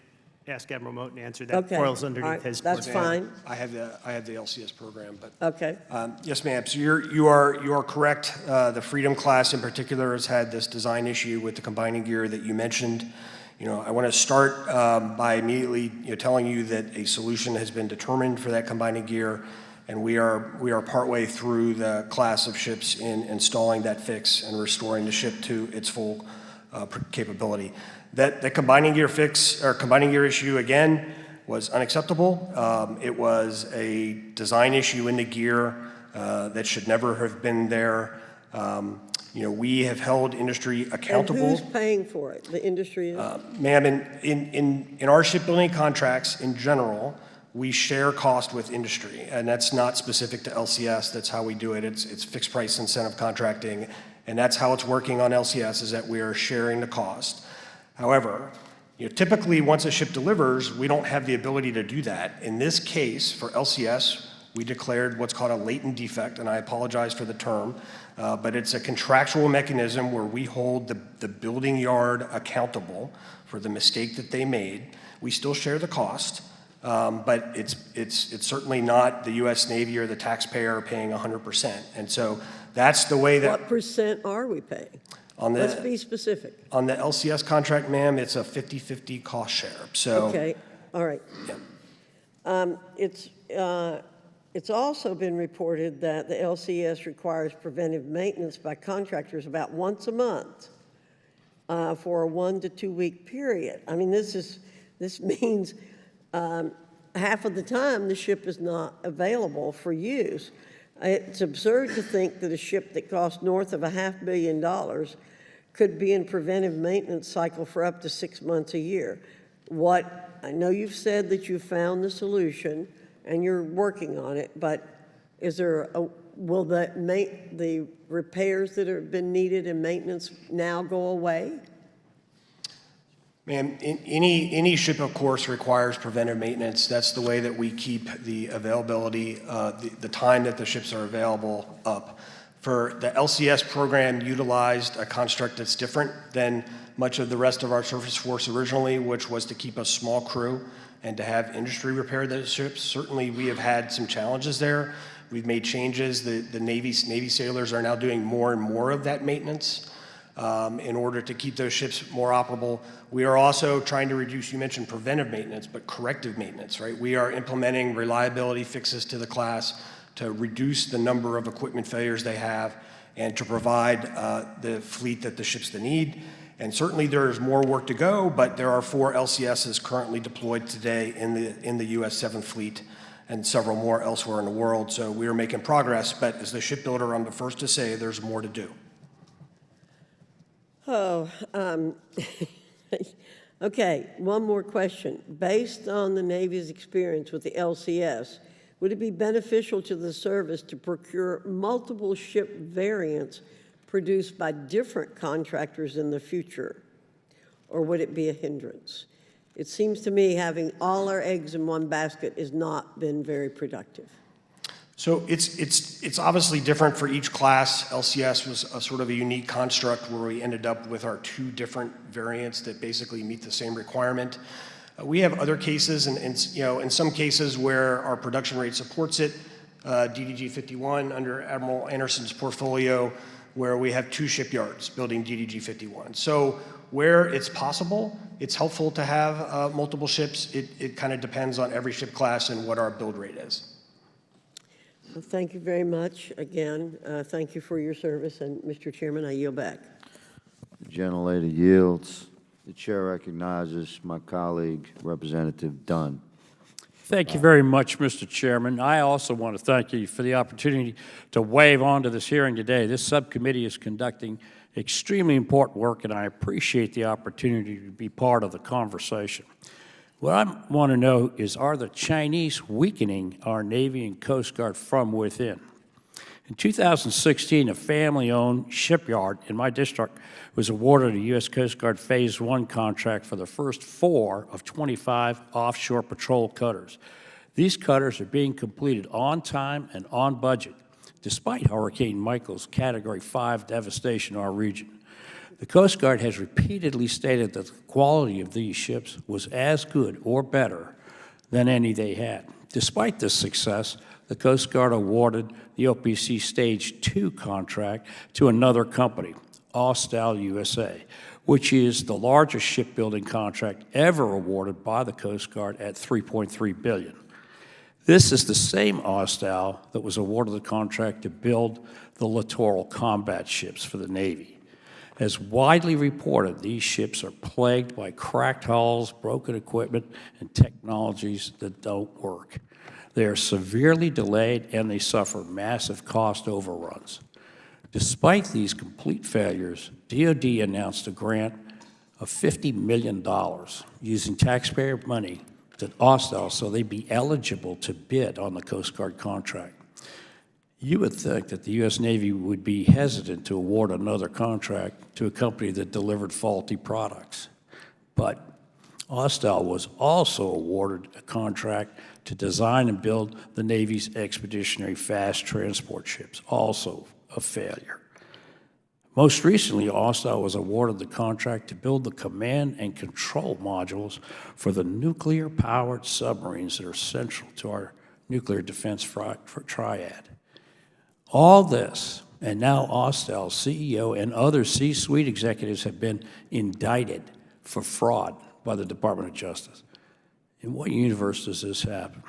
Speaker 3: ask Admiral Moten to answer that.
Speaker 10: Okay.
Speaker 3: Falls
Speaker 10: All
Speaker 3: underneath
Speaker 10: right,
Speaker 3: his.
Speaker 10: that's fine.
Speaker 4: I have the LCS program, but.
Speaker 10: Okay.
Speaker 4: Yes, ma'am. So you are correct. The Freedom class in particular has had this design issue with the combining gear that you mentioned. I want to start by immediately telling you that a solution has been determined for that combining gear, and we are partway through the class of ships in installing that fix and restoring the ship to its full capability. That combining gear fix or combining gear issue again was unacceptable. It was a design issue in the gear that should never have been there. We have held industry accountable.
Speaker 10: And who's paying for it? The industry is?
Speaker 4: Ma'am, in our shipbuilding contracts in general, we share cost with industry, and that's not specific to LCS. That's how we do it. It's fixed price incentive contracting, and that's how it's working on LCS, is that we are sharing the cost. However, typically once a ship delivers, we don't have the ability to do that. In this case, for LCS, we declared what's called a latent defect, and I apologize for the term, but it's a contractual mechanism where we hold the building yard accountable for the mistake that they made. We still share the cost, but it's certainly not the U.S. Navy or the taxpayer paying 100%. And so that's the way that.
Speaker 10: What percent are we paying? Let's be specific.
Speaker 4: On the LCS contract, ma'am, it's a 50-50 cost share. So.
Speaker 10: Okay, all right.
Speaker 4: Yeah.
Speaker 10: It's also been reported that the LCS requires preventive maintenance by contractors about once a month for a 1 to 2 week period. I mean, this means half of the time the ship is not available for use. It's absurd to think that a ship that costs north of $500 million could be in preventive maintenance cycle for up to 6 months a year. I know you've said that you found the solution and you're working on it, but will the repairs that have been needed and maintenance now go away?
Speaker 4: Ma'am, any ship, of course, requires preventive maintenance. That's the way that we keep the availability, the time that the ships are available up. For the LCS program utilized a construct that's different than much of the rest of our surface force originally, which was to keep a small crew and to have industry repair those ships. Certainly, we have had some challenges there. We've made changes. The Navy sailors are now doing more and more of that maintenance in order to keep those ships more operable. We are also trying to reduce, you mentioned preventive maintenance, but corrective maintenance, right? We are implementing reliability fixes to the class to reduce the number of equipment failures they have and to provide the fleet that the ships need. And certainly there is more work to go, but there are 4 LCSs currently deployed today in the U.S. 7th Fleet and several more elsewhere in the world. So we are making progress, but as the shipbuilder, I'm the first to say there's more to do.
Speaker 10: Okay, one more question. Based on the Navy's experience with the LCS, would it be beneficial to the service to procure multiple ship variants produced by different contractors in the future, or would it be a hindrance? It seems to me having all our eggs in one basket has not been very productive.
Speaker 4: So it's obviously different for each class. LCS was a sort of a unique construct where we ended up with our 2 different variants that basically meet the same requirement. We have other cases, and in some cases where our production rate supports it, DDG 51 under Admiral Anderson's portfolio, where we have 2 shipyards building DDG 51. So where it's possible, it's helpful to have multiple ships. It kind of depends on every ship class and what our build rate is.
Speaker 10: Well, thank you very much. Again, thank you for your service, and Mr. Chairman, I yield back.
Speaker 5: The gentlelady yields. The chair recognizes my colleague, Representative Dunn.
Speaker 11: Thank you very much, Mr. Chairman. I also want to thank you for the opportunity to wave onto this hearing today. This subcommittee is conducting extremely important work, and I appreciate the opportunity to be part of the conversation. What I want to know is, are the Chinese weakening our Navy and Coast Guard from within? In 2016, a family-owned shipyard in my district was awarded a U.S. Coast Guard Phase 1 contract for the first 4 of 25 offshore patrol cutters. These cutters are being completed on time and on budget, despite Hurricane Michael's Category 5 devastation in our region. The Coast Guard has repeatedly stated that the quality of these ships was as good or better than any they had. Despite this success, the Coast Guard awarded the OPC Stage 2 contract to another company, Austal USA, which is the largest shipbuilding contract ever awarded by the Coast Guard at $3.3 billion. This is the same Austal that was awarded the contract to build the Littoral combat ships for the Navy. As widely reported, these ships are plagued by cracked hulls, broken equipment, and technologies that don't work. They are severely delayed and they suffer massive cost overruns. Despite these complete failures, DoD announced a grant of $50 million using taxpayer money to Austal so they'd be eligible to bid on the Coast Guard contract. You would think that the U.S. Navy would be hesitant to award another contract to a company that delivered faulty products. But Austal was also awarded a contract to design and build the Navy's expeditionary fast transport ships, also a failure. Most recently, Austal was awarded the contract to build the command and control modules for the nuclear-powered submarines that are central to our nuclear defense triad. All this, and now Austal's CEO and other C-suite executives have been indicted for fraud by the Department of Justice. In what universe does this happen?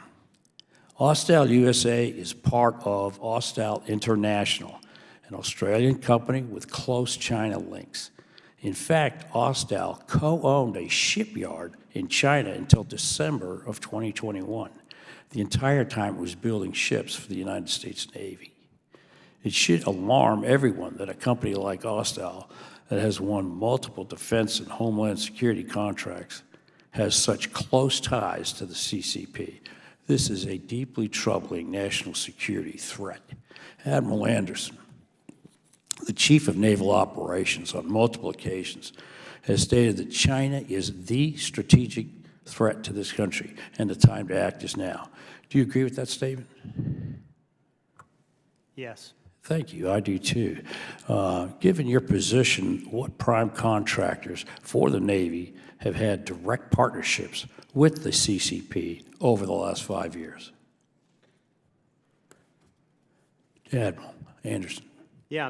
Speaker 11: Austal USA is part of Austal International, an Australian company with close China links. In fact, Austal co-owned a shipyard in China until December of 2021. The entire time it was building ships for the United States Navy. It should alarm everyone that a company like Austal, that has won multiple defense and homeland security contracts, has such close ties to the CCP. This is a deeply troubling national security threat. Admiral Anderson, the Chief of Naval Operations, on multiple occasions, has stated that China is the strategic threat to this country, and the time to act is now. Do you agree with that statement?
Speaker 3: Yes.
Speaker 11: Thank you, I do too. Given your position, what prime contractors for the Navy have had direct partnerships with the CCP over the last 5 years? Admiral Anderson.
Speaker 3: Yeah,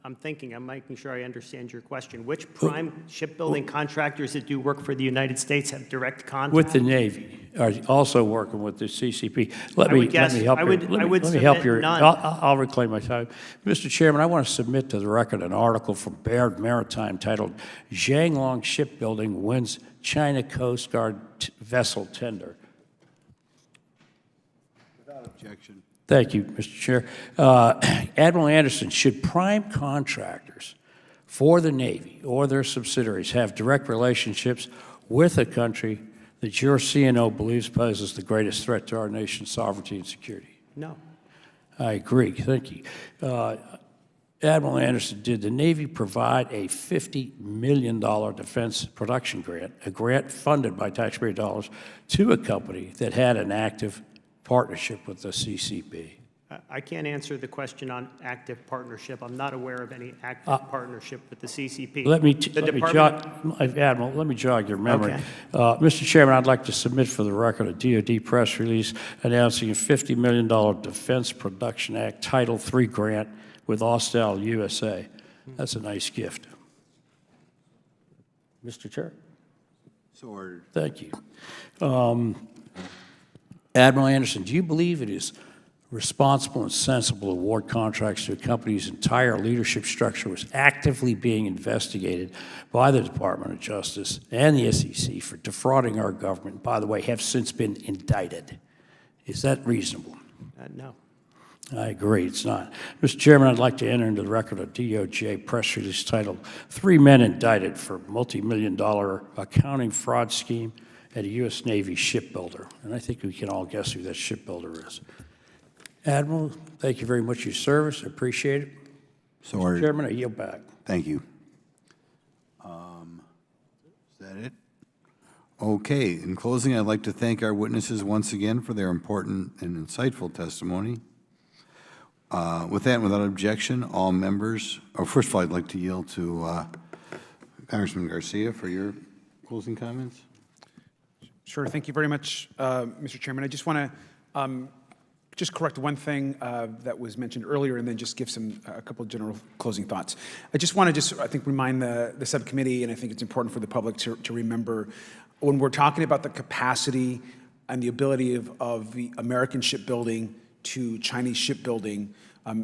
Speaker 3: I'm thinking, I'm making sure I understand your question. Which prime shipbuilding contractors that do work for the United States have direct contact?
Speaker 11: With the Navy, are also working with the CCP. Let me help you. I'll reclaim my time. Mr. Chairman, I want to submit to the record an article from Baird Maritime titled, "Zhanglong Shipbuilding Wins China Coast Guard Vessel Tender."
Speaker 1: Without objection.
Speaker 11: Thank you, Mr. Chair. Admiral Anderson, should prime contractors for the Navy or their subsidiaries have direct relationships with a country that your CNO believes poses the greatest threat to our nation's sovereignty and security?
Speaker 3: No.
Speaker 11: I agree. Thank you. Admiral Anderson, did the Navy provide a $50 million defense production grant, a grant funded by taxpayer dollars, to a company that had an active partnership with the CCP?
Speaker 3: I can't answer the question on active partnership. I'm not aware of any active partnership with the CCP.
Speaker 11: Admiral, let me jog your memory.
Speaker 3: Okay.
Speaker 11: Mr. Chairman, I'd like to submit for the record a DoD press release announcing a $50 million Defense Production Act Title III grant with Austal USA. That's a nice gift. Mr. Chair.
Speaker 1: So ordered.
Speaker 11: Thank you. Admiral Anderson, do you believe it is responsible and sensible to award contracts to a company whose entire leadership structure was actively being investigated by the Department of Justice and the SEC for defrauding our government, by the way, have since been indicted? Is that reasonable?
Speaker 3: No.
Speaker 11: I agree, it's not. Mr. Chairman, I'd like to enter into the record a DOJ press release titled, "3 Men Indicted for Multi-Million-Dollar Accounting Fraud Scheme at a U.S. Navy shipbuilder. And I think we can all guess who that shipbuilder is. Admiral, thank you very much for your service. I appreciate it.
Speaker 1: So
Speaker 11: Mr. Chairman, I yield back.
Speaker 1: Thank you. Is that it? Okay, in closing, I'd like to thank our witnesses once again for their important and insightful testimony. With that, without objection, all members, first of all, I'd like to yield to Congressman Garcia for your closing comments.
Speaker 2: Sure. Thank you very much, Mr. Chairman. I just want to just correct one thing that was mentioned earlier and then just give a couple of general closing thoughts. I just want to I think, remind the subcommittee, and I think it's important for the public to remember, when we're talking about the capacity and the ability of the American shipbuilding to Chinese shipbuilding,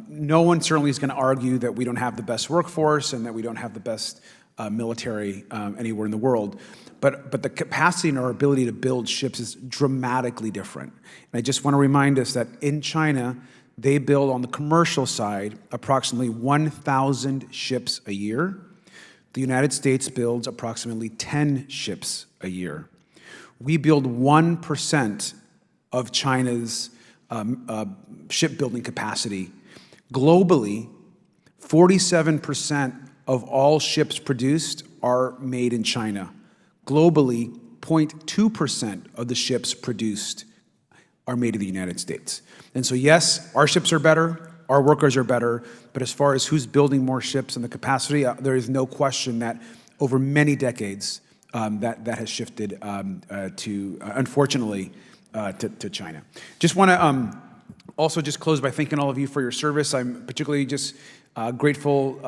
Speaker 2: no one certainly is going to argue that we don't have the best workforce and that we don't have the best military anywhere in the world. But the capacity and our ability to build ships is dramatically different. And I just want to remind us that in China, they build on the commercial side approximately 1,000 ships a year. The United States builds approximately 10 ships a year. We build 1% of China's shipbuilding capacity. Globally, 47% of all ships produced are made in China. Globally, 0.2% of the ships produced are made in the United States. And so, yes, our ships are better, our workers are better, but as far as who's building more ships and the capacity, there is no question that over many decades, that has shifted unfortunately, to China. Just want to also just close by thanking all of you for your service. I'm particularly just grateful,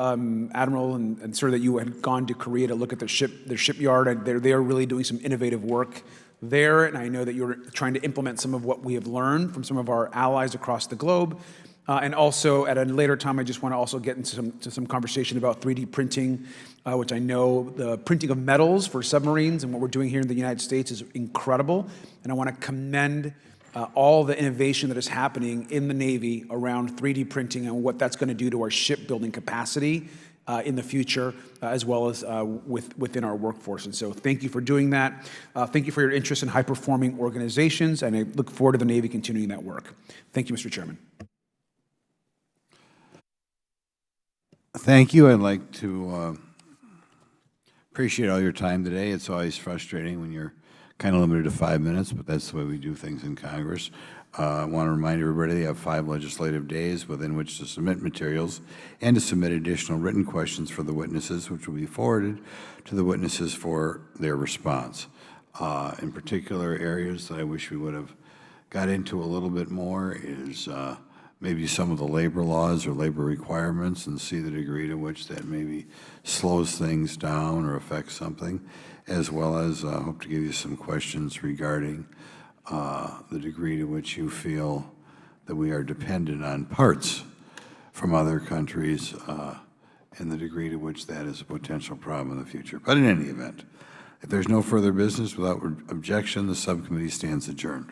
Speaker 2: Admiral, and sir, that you had gone to Korea to look at their shipyard. And they are really doing some innovative work there, and I know that you're trying to implement some of what we have learned from some of our allies across the globe. And also, at a later time, I just want to also get into some conversation about 3D printing, which I know the printing of metals for submarines and what we're doing here in the United States is incredible. And I want to commend all the innovation that is happening in the Navy around 3D printing and what that's going to do to our shipbuilding capacity in the future, as well as within our workforce. And so thank you for doing that. Thank you for your interest in high-performing organizations, and I look forward to the Navy continuing that work. Thank you, Mr. Chairman.
Speaker 1: Thank you. I'd like to appreciate all your time today. It's always frustrating when you're kind of limited to 5 minutes, but that's the way we do things in Congress. I want to remind everybody they have 5 legislative days within which to submit materials and to submit additional written questions for the witnesses, which will be forwarded to the witnesses for their response. In particular, areas that I wish we would have got into a little bit more is maybe some of the labor laws or labor requirements, and see the degree to which that maybe slows things down or affects something, as well as hope to give you some questions regarding the degree to which you feel that we are dependent on parts from other countries and the degree to which that is a potential problem in the future. But in any event, if there's no further business, without objection, the subcommittee stands adjourned.